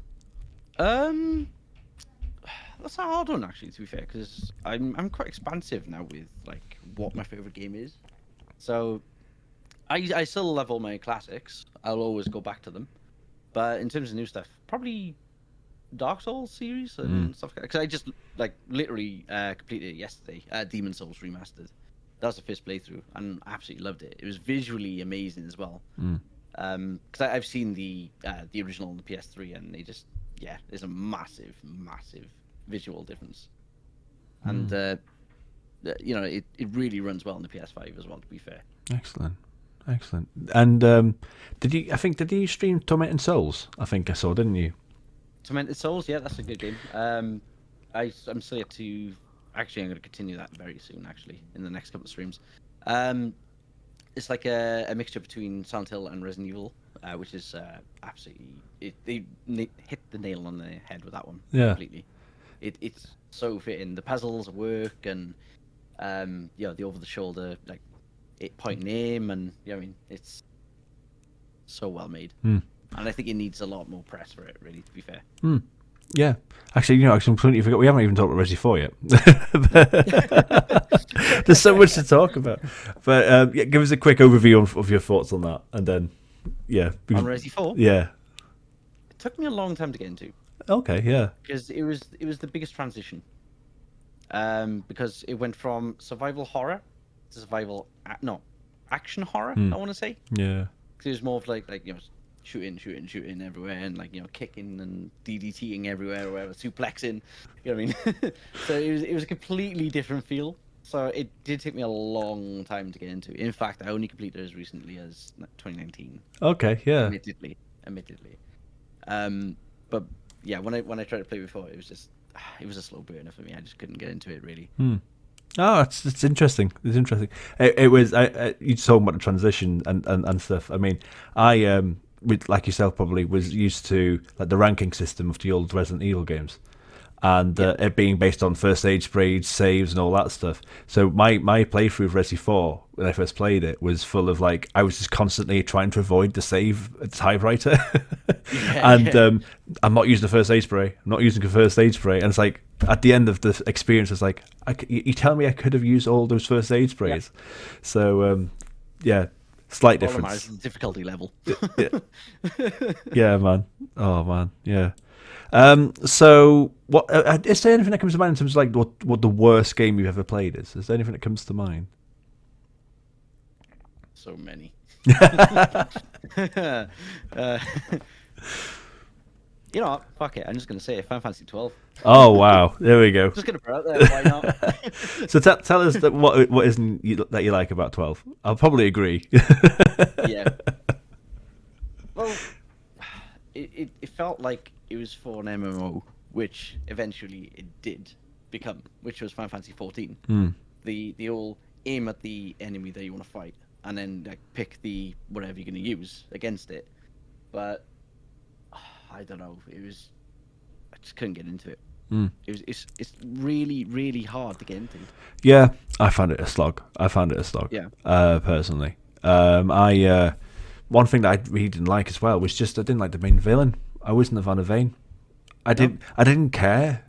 That's a hard one actually, to be fair, because I'm quite expansive now with like what my favorite game is. So I still love all my classics. I'll always go back to them. But in terms of new stuff, probably Dark Souls series and stuff like that. Because I just like literally completed it yesterday. Demon Souls remastered. That was the first playthrough, and I absolutely loved it. It was visually amazing as well. Because I've seen the original on the PS3, and they just there's a massive visual difference, and it really runs well on the PS5 as well. To be fair. Excellent. And did you stream Tormented Souls? I think I saw, didn't you? Tormented Souls, yeah, that's a good game. I'm still yet to. Actually, I'm going to continue that very soon. Actually, in the next couple of streams. It's like a mixture between Silent Hill and Resident Evil, which is absolutely. They hit the nail on the head with that one. Yeah. Completely. It's so fitting. The puzzles work, and the over the shoulder like point and aim, and it's so well made. And I think it needs a lot more press for it, really, to be fair. Yeah. Actually, I completely forgot. We haven't even talked about Resi 4 yet. There's so much to talk about. But give us a quick overview of your thoughts on that, and then On Resi 4. Yeah. It took me a long time to get into. Okay. Yeah. Because it was the biggest transition. Because it went from survival horror to action horror. I want to say. Yeah. Because it was more of like shooting everywhere, and kicking and DDTing everywhere, or whatever, suplexing. You know what I mean? So it was a completely different feel. So it did take me a long time to get into. In fact, I only completed it as recently as 2019. Okay. Yeah. Admittedly. But yeah, when I tried to play before, it was a slow burner for me. I just couldn't get into it really. Oh, it's interesting. It's interesting. It was. You talking about the transition and stuff. I mean, I like yourself probably was used to like the ranking system of the old Resident Evil games, and it being based on first aid sprays, saves, and all that stuff. So my playthrough of Resi 4 when I first played it was full of like I was just constantly trying to avoid the save typewriter, and I'm not using the first aid spray. I'm not using the first aid spray, and it's like at the end of the experience, it's like you tell me I could have used all those first aid sprays. So slight difference. The difficulty level. Yeah, man. Oh man, yeah. So, what is there anything that comes to mind in terms of like what the worst game you've ever played is? Is there anything that comes to mind? So many. You know what? Fuck it. I'm just gonna say it. Final Fantasy 12. Oh wow, there we go. Just gonna put it out there. Why not? So tell us that what isn't that you like about 12. I'll probably agree. Yeah. Well, it felt like it was for an MMO, which eventually it did become, which was Final Fantasy 14. The all aim at the enemy that you want to fight, and then like pick the whatever you're gonna use against it. But I don't know. I just couldn't get into it. It's really, really hard to get into. Yeah, I found it a slog. Yeah. Personally, one thing that I really didn't like as well was just I didn't like the main villain. I wasn't a fan of Vayne. I didn't care.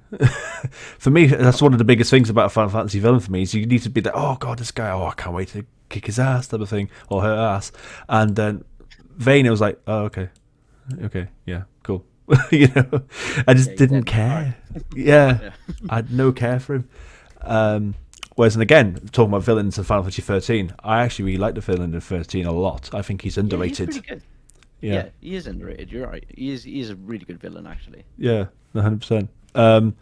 For me, that's one of the biggest things about a Final Fantasy villain for me is you need to be like, oh god, this guy, I can't wait to kick his ass type of thing, or her ass. And then Vayne, I was like, oh okay, yeah, cool. I just didn't care. Yeah, I had no care for him. Whereas, and again, talking about villains in Final Fantasy 13, I actually really like the villain in 13 a lot. I think he's Yeah, he's underrated. pretty good. Yeah, Yeah, he is underrated. You're right. He is a really good villain, actually. yeah, 100%. All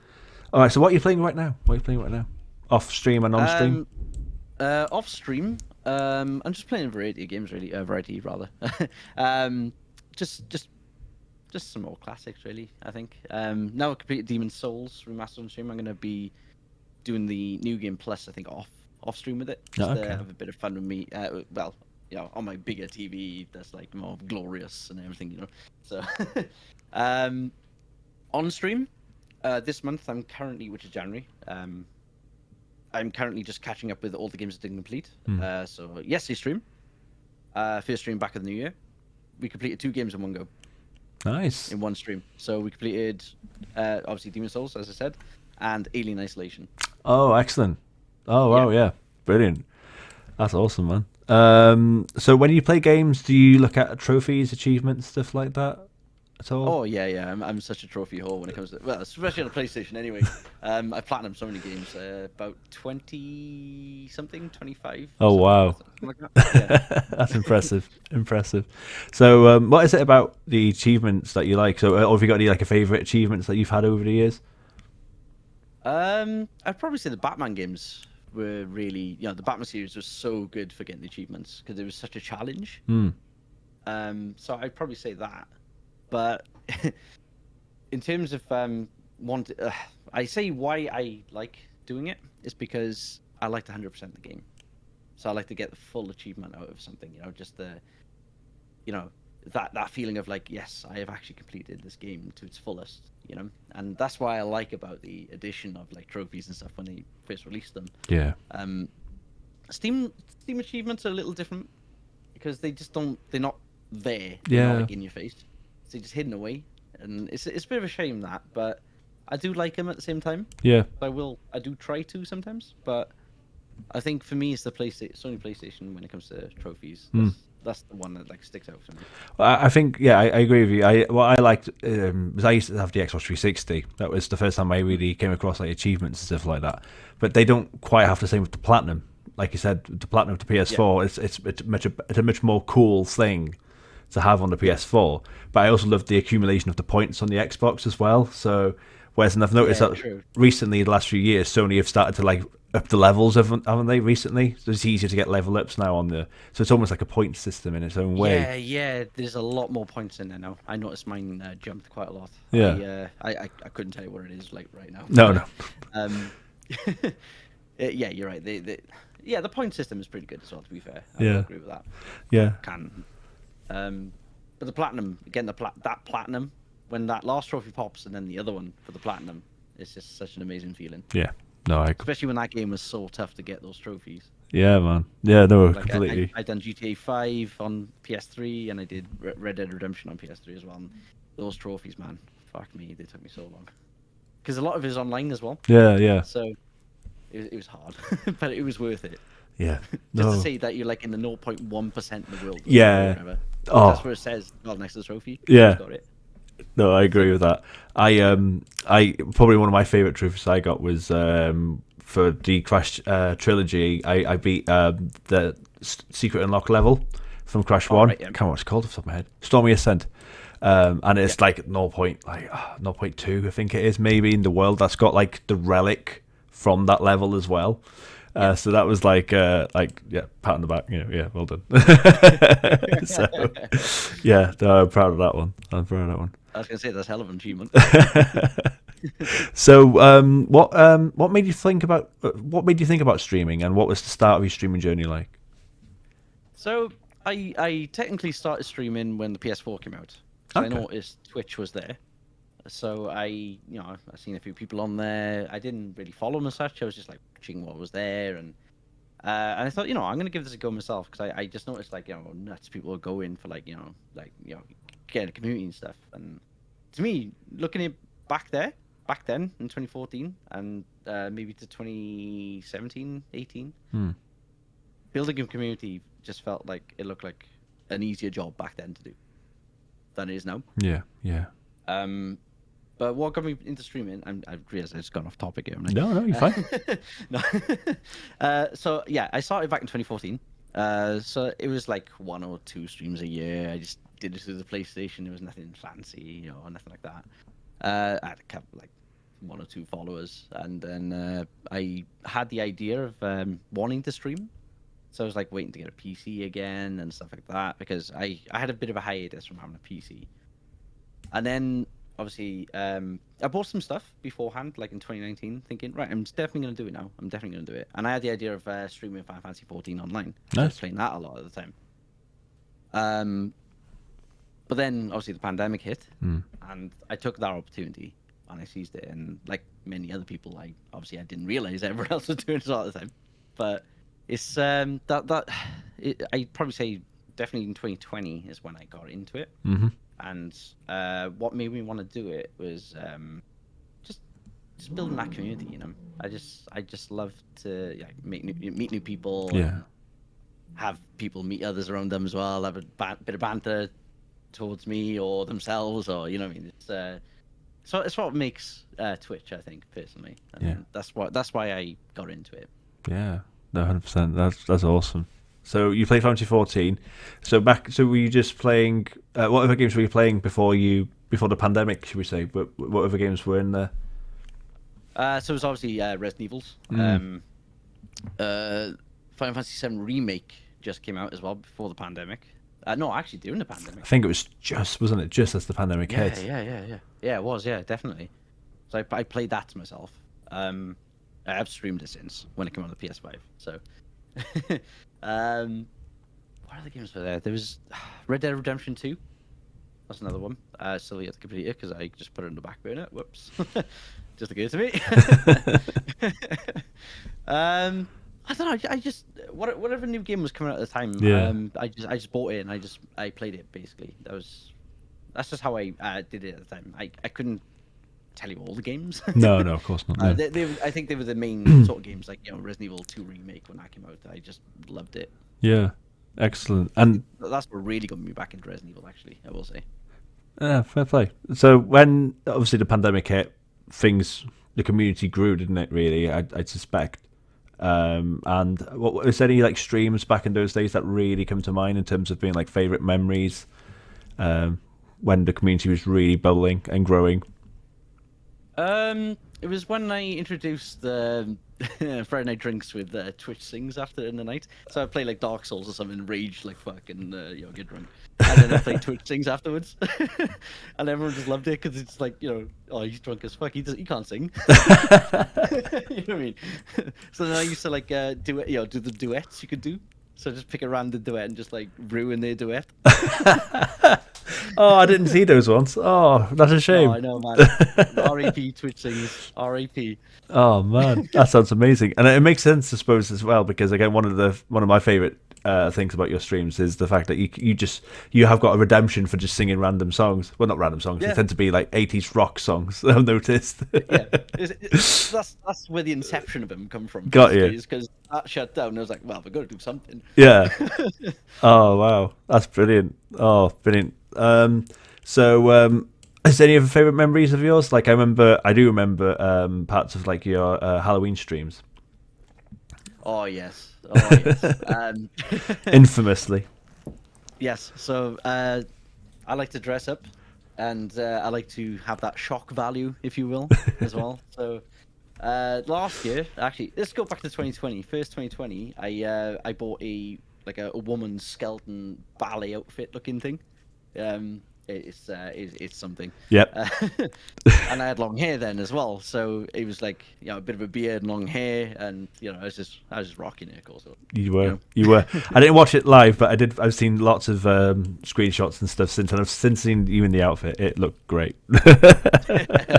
right, so what are you playing right now? What are you playing right now? Off stream and on stream? Off stream, I'm just playing a variety of games, really. Variety, rather. um, just some more classics, really. I think. Now I completed Demon Souls remastered on stream. I'm gonna be doing the new game plus. I think off stream with it, just to Okay. have a bit of fun with me. Well, on my bigger TV, that's like more glorious and everything, So, um, on stream, this month I'm currently, which is January. I'm currently just catching up with all the games I didn't complete. So yesterday's stream, first stream back of the new year, we completed 2 games in one go. Nice. In one stream. So we completed, obviously, Demon Souls, as I said, and Alien Isolation. Oh, excellent. Oh, wow, yeah. Brilliant. That's awesome, man. So when you play games, do you look at trophies, achievements, stuff like that at all? Oh, yeah. I'm such a trophy whore when it comes to, well, especially on the PlayStation anyway. I platinum so many games, about 20-something, 25. Oh, wow. Like that. Yeah. That's impressive. Impressive. So what is it about the achievements that you like? So, or have you got any like a favorite achievements that you've had over the years? I'd probably say the Batman games were really, the Batman series was so good for getting the achievements because it was such a challenge. So I'd probably say that. But in terms of I say why I like doing it is because I like to 100% the game. So I like to get the full achievement out of something, just the, that feeling of like, yes, I have actually completed this game to its fullest, and that's why I like about the addition of like trophies and stuff when they first released them. Yeah. Steam achievements are a little different because they're not there. They're Yeah. not like in your face. So they're just hidden away, and it's a bit of a shame that, but I do like them at the same time. Yeah. I do try to sometimes, but I think for me it's the Sony PlayStation when it comes to trophies. That's the one that like sticks out for me. I think, I agree with you. What I liked was I used to have the Xbox 360. That was the first time I really came across like achievements and stuff like that. But they don't quite have the same with the Platinum. Like you said, the Platinum with the PS4, it's a much more cool thing to have on the PS4. But I also love the accumulation of the points on the Xbox as well. So, whereas I've noticed that recently, the last few years, Sony have started to like up the levels, haven't they? Recently, so it's easier to get level ups now on the. So it's almost like a point system in its own way. Yeah. There's a lot more points in there now. I noticed mine jumped quite a lot. Yeah. I couldn't tell you what it is like right now. No. Yeah, you're right. The point system is pretty good as well. To be fair, I agree with that. Yeah. But the platinum again, that platinum when that last trophy pops and then the other one for the platinum, it's just such an amazing feeling. Yeah. No, especially when that game was so tough to get those trophies. Yeah, man. Yeah, no, like completely. I done GTA 5 on PS3 and I did Red Dead Redemption on PS3 as well. And those trophies, man, fuck me, they took me so long. Because a lot of it is online as well. Yeah. So it was hard, but it was worth it. Yeah. Just to say that you're like in the 0.1% of the world. Yeah. That's where it says, next to the trophy. Yeah. Got it. No, I agree with that. I probably one of my favorite trophies I got was for the Crash trilogy. I beat the secret unlock level from Crash 1. Right, yeah. I can't remember what it's called off the top of my head. Stormy Ascent. And it's like 0.2, I think it is, maybe in the world that's got like the relic from that level as well. So that was like pat on the back, well done. So yeah, no, I'm proud of that one. I was gonna say that's hell of an achievement. So what made you think about streaming, and what was the start of your streaming journey like? So I technically started streaming when the PS4 came out. I noticed Twitch was there. So I seen a few people on there. I didn't really follow them as such. I was just like watching what was there, and I thought, I'm gonna give this a go myself because I just noticed like nuts people are going for like getting a community and stuff. And to me, looking at back then in 2014 and maybe to 2017, 18, building a community just felt like it looked like an easier job back then to do than it is now. Yeah. But what got me into streaming, I realized I just gone off topic here. No, you're fine. No. So yeah, I started back in 2014. So it was like 1 or 2 streams a year. I just did it through the PlayStation. There was nothing fancy, nothing like that. I had a couple, like 1 or 2 followers, and then I had the idea of wanting to stream. So I was like waiting to get a PC again and stuff like that because I had a bit of a hiatus from having a PC. And then obviously I bought some stuff beforehand, like in 2019, thinking, right, I'm definitely going to do it now. I'm definitely going to do it. And I had the idea of streaming Final Fantasy 14 online. So I was Nice. playing that a lot of the time. But then obviously the pandemic hit, and I took that opportunity and I seized it. And like many other people, I didn't realize everyone else was doing it all the time. But it's I'd probably say definitely in 2020 is when I got into it. Mm-hmm. And what made me want to do it was just building that community. I just love to meet new people. Yeah. And have people meet others around them as well. Have a bit of banter towards me or themselves, or what I mean. So it's what makes Twitch, I think, personally. And Yeah. that's why I got into it. Yeah. No, 100%. That's awesome. So you played Final Fantasy 14. So were you just playing? What other games were you playing before the pandemic? Should we say? But what other games were in there? So it was obviously Resident Evils. Final Fantasy VII Remake just came out as well before the pandemic. No, actually during the pandemic. I think it was wasn't it just as the pandemic hit? Yeah. Yeah, it was. Yeah, definitely. So I played that to myself. I've streamed it since when it came on the PS5. So, what other games were there? There was Red Dead Redemption 2. That's another one. Still yet to complete it because I just put it on the back burner. Whoops. Just occurred to me. I don't know. I just whatever new game was coming out at the time. Yeah. I just bought it and I played it basically. That's just how I did it at the time. I couldn't tell you all the games. No, of course not. No. I think they were the main sort of games, like Resident Evil 2 Remake when that came out. I just loved it. Yeah, excellent. And that's what really got me back into Resident Evil. Actually, I will say. Fair play. So when obviously the pandemic hit, the community grew, didn't it? Really, I'd suspect. And what was there any like streams back in those days that really come to mind in terms of being like favorite memories? When the community was really bubbling and growing. It was when I introduced Friday night drinks with Twitch sings after in the night. So I play like Dark Souls or something, rage like fuck, and get drunk, and then I play Twitch sings afterwards, and everyone just loved it because it's like oh, he's drunk as fuck, he can't sing. You know what I mean? So then I used to like do the duets you could do. So just pick a random duet and just like ruin their duet. Oh, I didn't see those ones. Oh, that's a shame. Oh, I know, man. R.A.P. Twitch sings. R.A.P. Oh man, that sounds amazing, and it makes sense, I suppose, as well, because again, one of my favorite things about your streams is the fact that you have got a redemption for just singing random songs. Well, not random songs; Yeah. They tend to be like 80s rock songs. I've noticed. Yeah, that's where the inception of him come from. Got you. Because that shut down. And I was like, well, we've got to do something. Yeah. Oh wow, that's brilliant. Oh, brilliant. So, is there any other favorite memories of yours? Like I do remember parts of like your Halloween streams. Oh yes. Oh yes. Infamously. Yes. So I like to dress up, and I like to have that shock value, if you will, as well. So last year, actually, let's go back to 2020. First 2020, I bought a woman's skeleton ballet outfit looking thing. It's something. Yep. And I had long hair then as well, so it was like a bit of a beard, and long hair, and I was just rocking it, of course. You were. I didn't watch it live, but I've seen lots of screenshots and stuff since, and I've since seen you in the outfit. It looked great.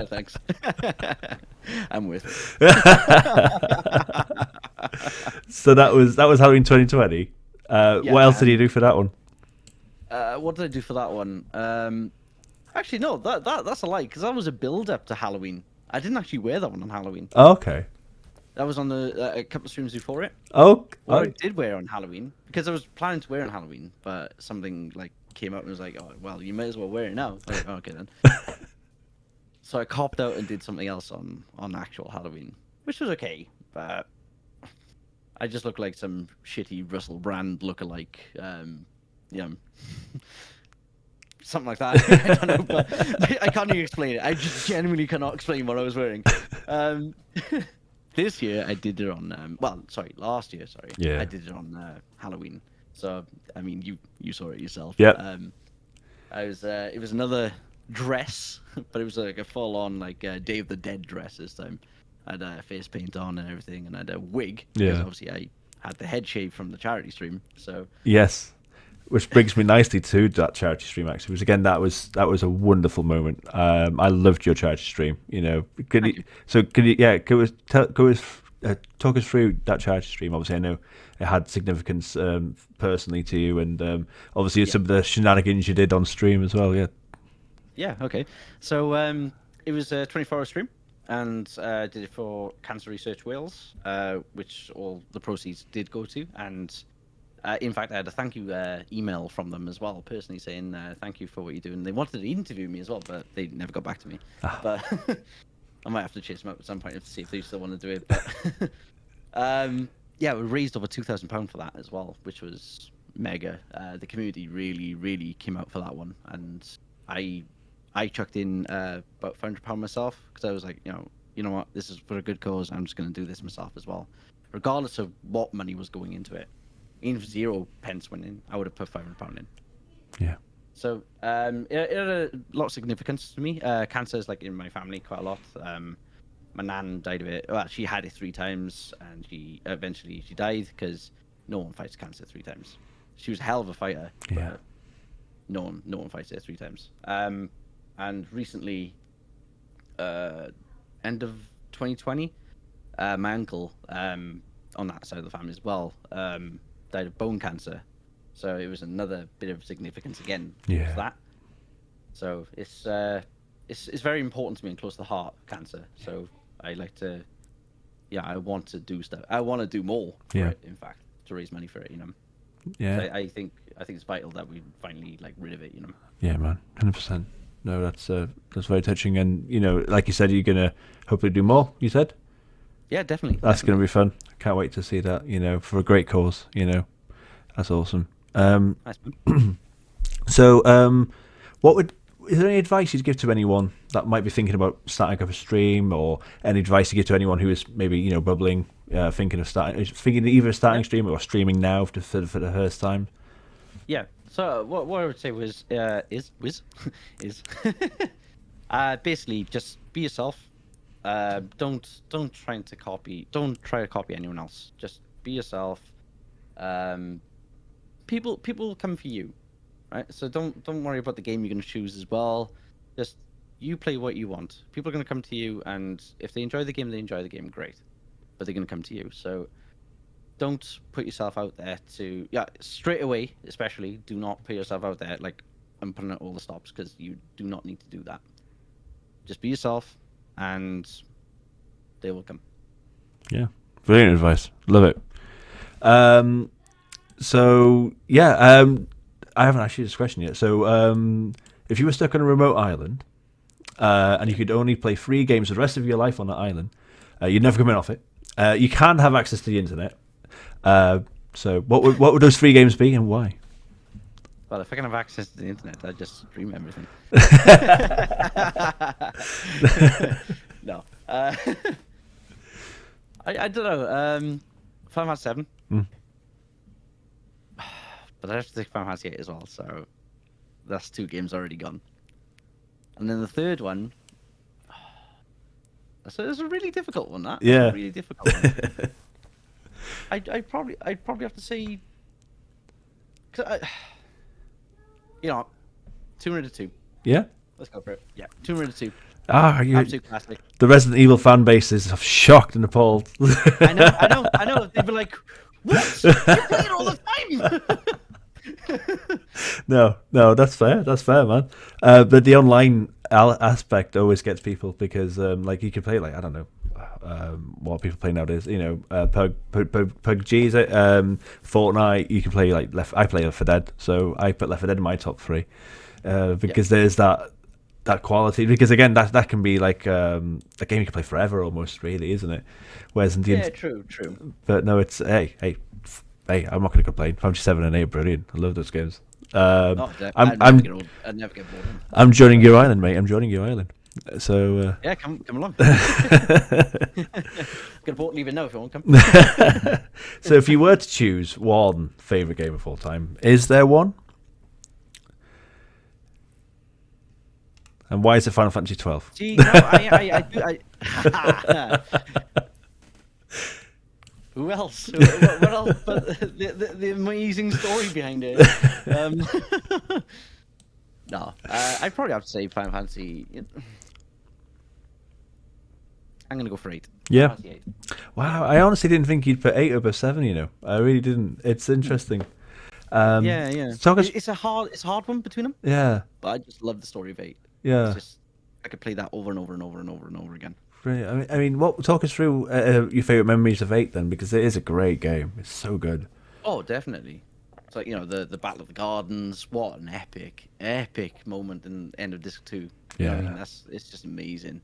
Thanks. I'm with it. So that was Halloween 2020. What else did you do for that one? What did I do for that one? Actually, no, that's a lie, because that was a build-up to Halloween. I didn't actually wear that one on Halloween. Oh, okay. That was on a couple of streams before it. Oh, I did wear on Halloween, because I was planning to wear it on Halloween, but something like came up and was like, oh, well, you may as well wear it now. I was like, oh, okay then. So I copped out and did something else on actual Halloween, which was okay, but I just looked like some shitty Russell Brand lookalike, you know, something like that. I don't know, but I can't even explain it. I just genuinely cannot explain what I was wearing. This year I did it on, last year, sorry. Yeah. I did it on Halloween. So, I mean, you saw it yourself. Yeah. It was another dress, but it was like a full-on like Day of the Dead dress this time. I had face paint on and everything, and I had a wig because obviously I had the head shave from the charity stream. So yes, which brings me nicely to that charity stream actually, because again that was a wonderful moment. I loved your charity stream. You know, talk us through that charity stream. Obviously, I know it had significance personally to you, and obviously some of the shenanigans you did on stream as well. Yeah. Yeah. Okay. So it was a 24-hour stream, and did it for Cancer Research Wales, which all the proceeds did go to. And in fact, I had a thank you email from them as well, personally saying thank you for what you're doing. They wanted to interview me as well, but they never got back to me. But I might have to chase them up at some point to see if they still want to do it. But yeah, we raised over £2,000 for that as well, which was mega. The community really, really came out for that one, and I chucked in about £500 myself because I was like, you know what, this is for a good cause. I'm just going to do this myself as well, regardless of what money was going into it. Even if 0 pence went in, I would have put £500 in. Yeah. So it had a lot of significance to me. Cancer is like in my family quite a lot. My nan died of it. Well, she had it 3 times, and she eventually died because no one fights cancer 3 times. She was a hell of a fighter. Yeah. But no one fights it 3 times. And recently, end of 2020, my uncle on that side of the family as well died of bone cancer. So it was another bit of significance again for that. So it's very important to me and close to the heart, cancer. So I like to, I want to do stuff. I want to do more for it, in fact, to raise money for it, Yeah. So I think it's vital that we finally rid of it, Yeah, man, 100%. No, that's very touching, and like you said, you're gonna hopefully do more. You said. Yeah, definitely. That's gonna be fun. I can't wait to see that. For a great cause. That's awesome. Nice. So, is there any advice you'd give to anyone that might be thinking about starting up a stream, or any advice you give to anyone who is maybe bubbling, thinking either starting stream or streaming now for the first time? Yeah. So what I would say was basically just be yourself. Don't try to copy anyone else. Just be yourself. People come for you, right? So don't worry about the game you're going to choose as well. Just you play what you want. People are going to come to you, and if they enjoy the game, they enjoy the game. Great, but they're going to come to you. So don't put yourself out there straight away. Especially, do not put yourself out there I'm putting out all the stops, because you do not need to do that. Just be yourself, and they will come. Yeah, brilliant advice. Love it. So yeah, I haven't asked you this question yet. So if you were stuck on a remote island, and you could only play 3 games for the rest of your life on that island, you'd never come in off it. You can have access to the internet. So what would those 3 games be, and why? Well, if I can have access to the internet, I'd just stream everything. No. I don't know. Final Fantasy 7. But I have to take Final Fantasy 8 as well, so that's 2 games already gone. And then the third one, so it's a really difficult one. That yeah, a really difficult one. I'd probably have to say, Tomb Raider 2. Yeah, let's go for it. Yeah, Tomb Raider 2. Absolute classic. The Resident Evil fan base is shocked and appalled. I know. They'd be like, "What? You play it all the time." No, that's fair, man. But the online aspect always gets people, because you can play I don't know what people play nowadays. PUBG, is it? Fortnite. You can play I play Left 4 Dead, so I put Left 4 Dead in my top 3 because there's that that quality, because again that can be like a game you can play forever almost, really, isn't it? Whereas in the true. but no, it's hey, I'm not going to complain. Fantasy 7 and 8, brilliant. I love those games. Oh, I'm I'd never get old. I'd never get bored of them. I'm joining your island, mate. I'm joining your island. So Yeah, come along. Get a boat, leave it now if you want. Come. so if you were to choose one favorite game of all time, is there one? And why is it Final Fantasy 12? See, no, I do. Who else? What else? But the amazing story behind it. No, I'd probably have to say Final Fantasy. I'm gonna go for 8. Yeah. Final Fantasy 8. Wow, I honestly didn't think you'd put 8 over 7. You know, I really didn't. It's interesting. Yeah. Talk us, It's a hard one between them. yeah, But I just love the story of 8. yeah. It's just I could play that over and over and over and over and over again. Brilliant. I mean, what? Talk us through your favorite memories of 8 then, because it is a great game. It's so good. Oh, definitely. It's like, the Battle of the Gardens. What an epic moment in End of Disc 2. You know what I Yeah. mean? It's just amazing.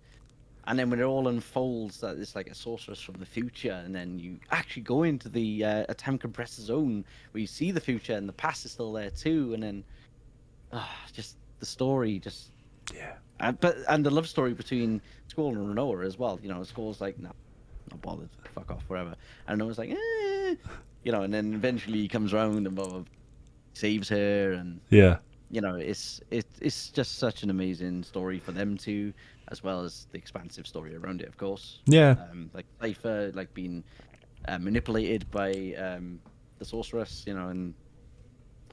And then when it all unfolds, that it's like a sorceress from the future, and then you actually go into the a time compressor zone where you see the future and the past is still there too, and then just the story, just Yeah. and the love story between Squall and Renoa as well. Squall's like, no, not bothered, fuck off, wherever, and Renoa's like, and then eventually he comes around and blah, blah, saves her, and Yeah. it's just such an amazing story for them too, as well as the expansive story around it, of course. Yeah. Like Cypher, like being manipulated by the sorceress, and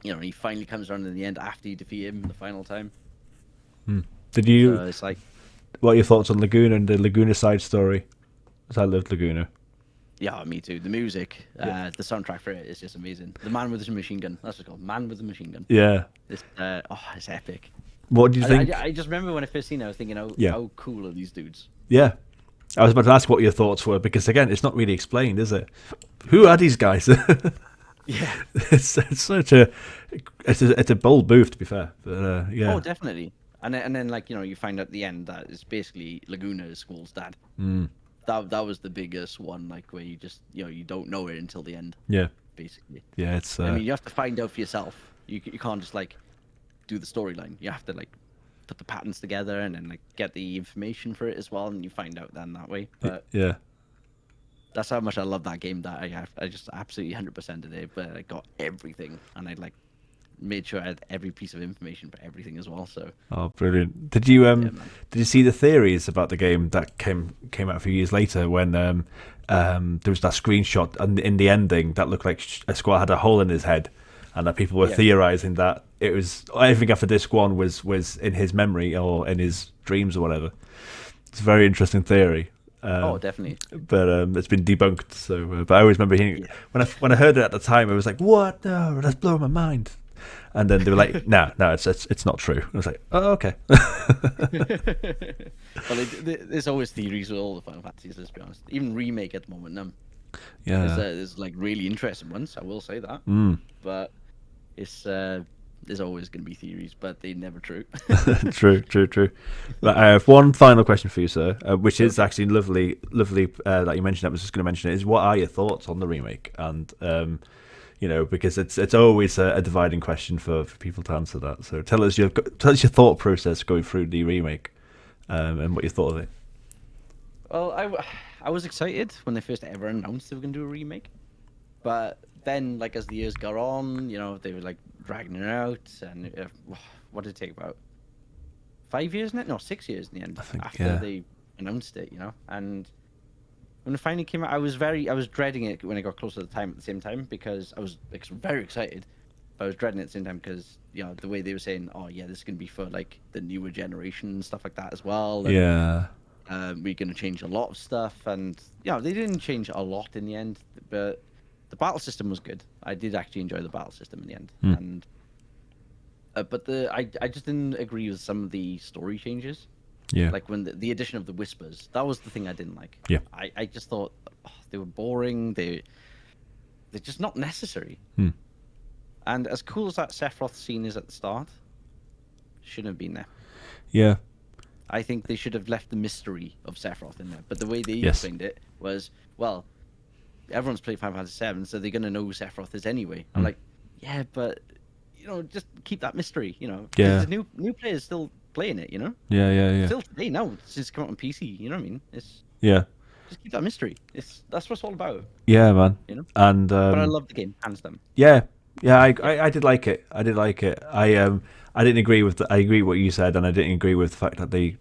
he finally comes around in the end after you defeat him the final time. Did you? So it's like, What are your thoughts on Laguna and the Laguna side story? Because I loved Laguna. yeah, me too. The music, the soundtrack for it is just amazing. The man with the machine gun. That's what it's called. Man with the machine gun. Yeah. It's epic. What do you think? I just remember when I first seen it, I was thinking, Yeah. how cool are these dudes? Yeah. I was about to ask what your thoughts were, because again, it's not really explained, is it? Who are these guys? Yeah. It's such it's a bold move, to be fair. But yeah. Oh, definitely. And then like you find out at the end that it's basically Laguna is Squall's dad. That was the biggest one, like where you just you don't know it until the end, Yeah. basically. Yeah. It's. I mean, you have to find out for yourself. You can't just like do the storyline. You have to like put the patterns together and then like get the information for it as well, and you find out then that way. But Yeah. that's how much I love that game. That I just absolutely 100%ed it, but I got everything, and I like made sure I had every piece of information for everything as well. So Oh, brilliant! Did you man. did you see the theories about the game that came out a few years later when there was that screenshot in the ending that looked like a squad had a hole in his head, and that people were theorizing that it was everything after disc 1 was in his memory or in his dreams or whatever. It's a very interesting theory. Oh, definitely. But it's been debunked. So, but I always remember hearing when I heard it at the time, I was like, "What? No, that's blowing my mind." And then they were like, "No, it's not true." I was like, "Oh, okay." Well, there's always theories with all the Final Fantasies. Let's be honest. Even Remake at the moment, Yeah. there's like really interesting ones. I will say that. But it's there's always going to be theories, but they're never true. True. But I have one final question for you, sir, which is actually lovely that you mentioned. I was just going to mention it. Is what are your thoughts on the remake? And because it's always a dividing question for people to answer that. So tell us your thought process going through the remake, and what you thought of it. Well, I was excited when they first ever announced they were going to do a remake, but then like as the years got on, they were like dragging it out, and what did it take, about 5 years? No, 6 years in the end. I think, after they announced it, and when it finally came out, I was dreading it when it got closer to the time. At the same time, because I was very excited, but I was dreading it at the same time because the way they were saying, oh yeah, this is gonna be for like the newer generation and stuff like that as well. And, Yeah. we're gonna change a lot of stuff, and they didn't change a lot in the end, but the battle system was good. I did actually enjoy the battle system in the end, and but I just didn't agree with some of the story changes. Yeah. Like when the addition of the whispers, that was the thing I didn't like. Yeah. I just thought they were boring. They're just not necessary. And as cool as that Sephiroth scene is at the start, shouldn't have been there. Yeah. I think they should have left the mystery of Sephiroth in there. But the way they Yes. explained it was, well, everyone's played Final Fantasy VII, so they're gonna know who Sephiroth is anyway. I'm like, yeah, but just keep that mystery. 'Cause Yeah. the new players still playing it. Yeah. Still today now. It's just come out on PC. You know what I mean? It's Yeah. just keep that mystery. That's what it's all about. Yeah, man. And But I love the game, hands down. yeah, I did like it. I did like it. I didn't agree with. I agree with what you said, and I didn't agree with the fact that they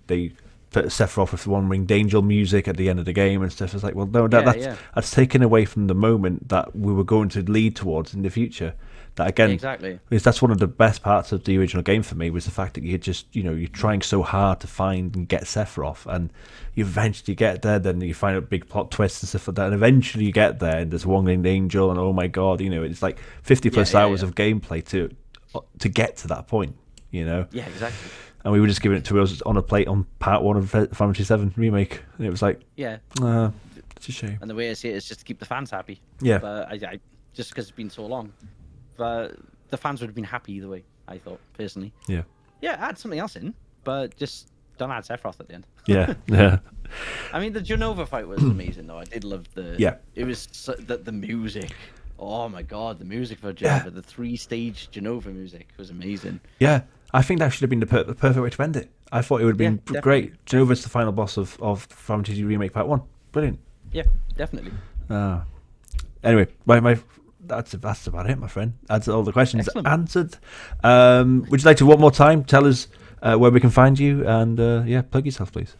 put Sephiroth with the One Ring Angel music at the end of the game and stuff. It's like, well, no, that's taken away from the moment that we were going to lead towards in the future. That again, Exactly. because that's one of the best parts of the original game for me was the fact that you just you're trying so hard to find and get Sephiroth, and you eventually get there. Then you find a big plot twist and stuff like that, and eventually you get there. And there's One Ring Angel, and oh my god, it's like 50 plus hours of gameplay to get to that point. Yeah, exactly. And we were just giving it to us on a plate on part 1 of Final Fantasy VII Remake, and it was like, yeah, it's a shame. And the way I see it is just to keep the fans happy. Yeah. But I just because it's been so long, but the fans would have been happy either way. I thought personally. Yeah. Yeah, add something else in, but just don't add Sephiroth at the end. Yeah. I mean, the Genova fight was amazing though. I did love the. Yeah. It was the music. Oh my god, the music for Genova, the 3-stage Genova music was amazing. Yeah, I think that should have been the perfect way to end it. I thought it would have been great. Genova's the final boss of Final Fantasy Remake Part 1. Brilliant. Yeah, definitely. Anyway, that's about it, my friend. That's all the questions answered. Would you like to one more time tell us where we can find you and plug yourself, please?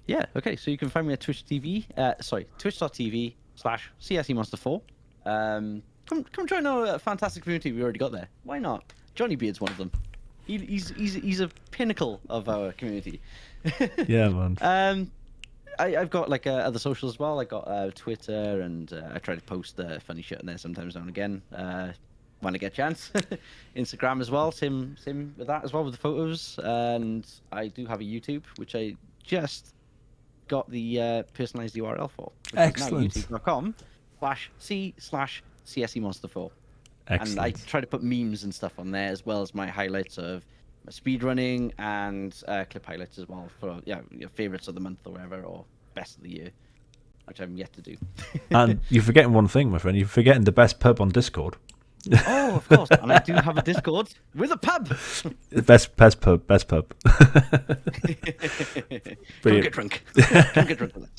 Yeah, okay. So you can find me at twitch.tv/CSEmonster4. Come join our fantastic community we already got there. Why not? Johnny Beard's one of them. He's a pinnacle of our community. Yeah, man. I've got like other socials as well. I got Twitter, and I try to post funny shit on there sometimes now and again when I get a chance. Instagram as well. Same with that as well, with the photos. And I do have a YouTube, which I just got the personalized URL for. Excellent. youtube.com/c/CSEmonster4. Excellent. And I try to put memes and stuff on there, as well as my highlights of my speedrunning and clip highlights as well for your favorites of the month or whatever, or best of the year, which I'm yet to do. And you're forgetting one thing, my friend. You're forgetting the best pub on Discord. Oh, of course. And I do have a Discord with a pub. Best pub. Don't get drunk. Don't get drunk with it.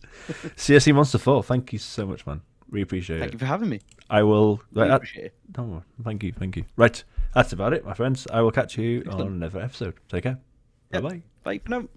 CSE Monster 4, thank you so much, man. Really appreciate it. Thank you for having me. I will. Really appreciate it. No, thank you. Right, that's about it, my friends. I will catch you on another episode. Take care. Yep. Bye-bye. Bye for now.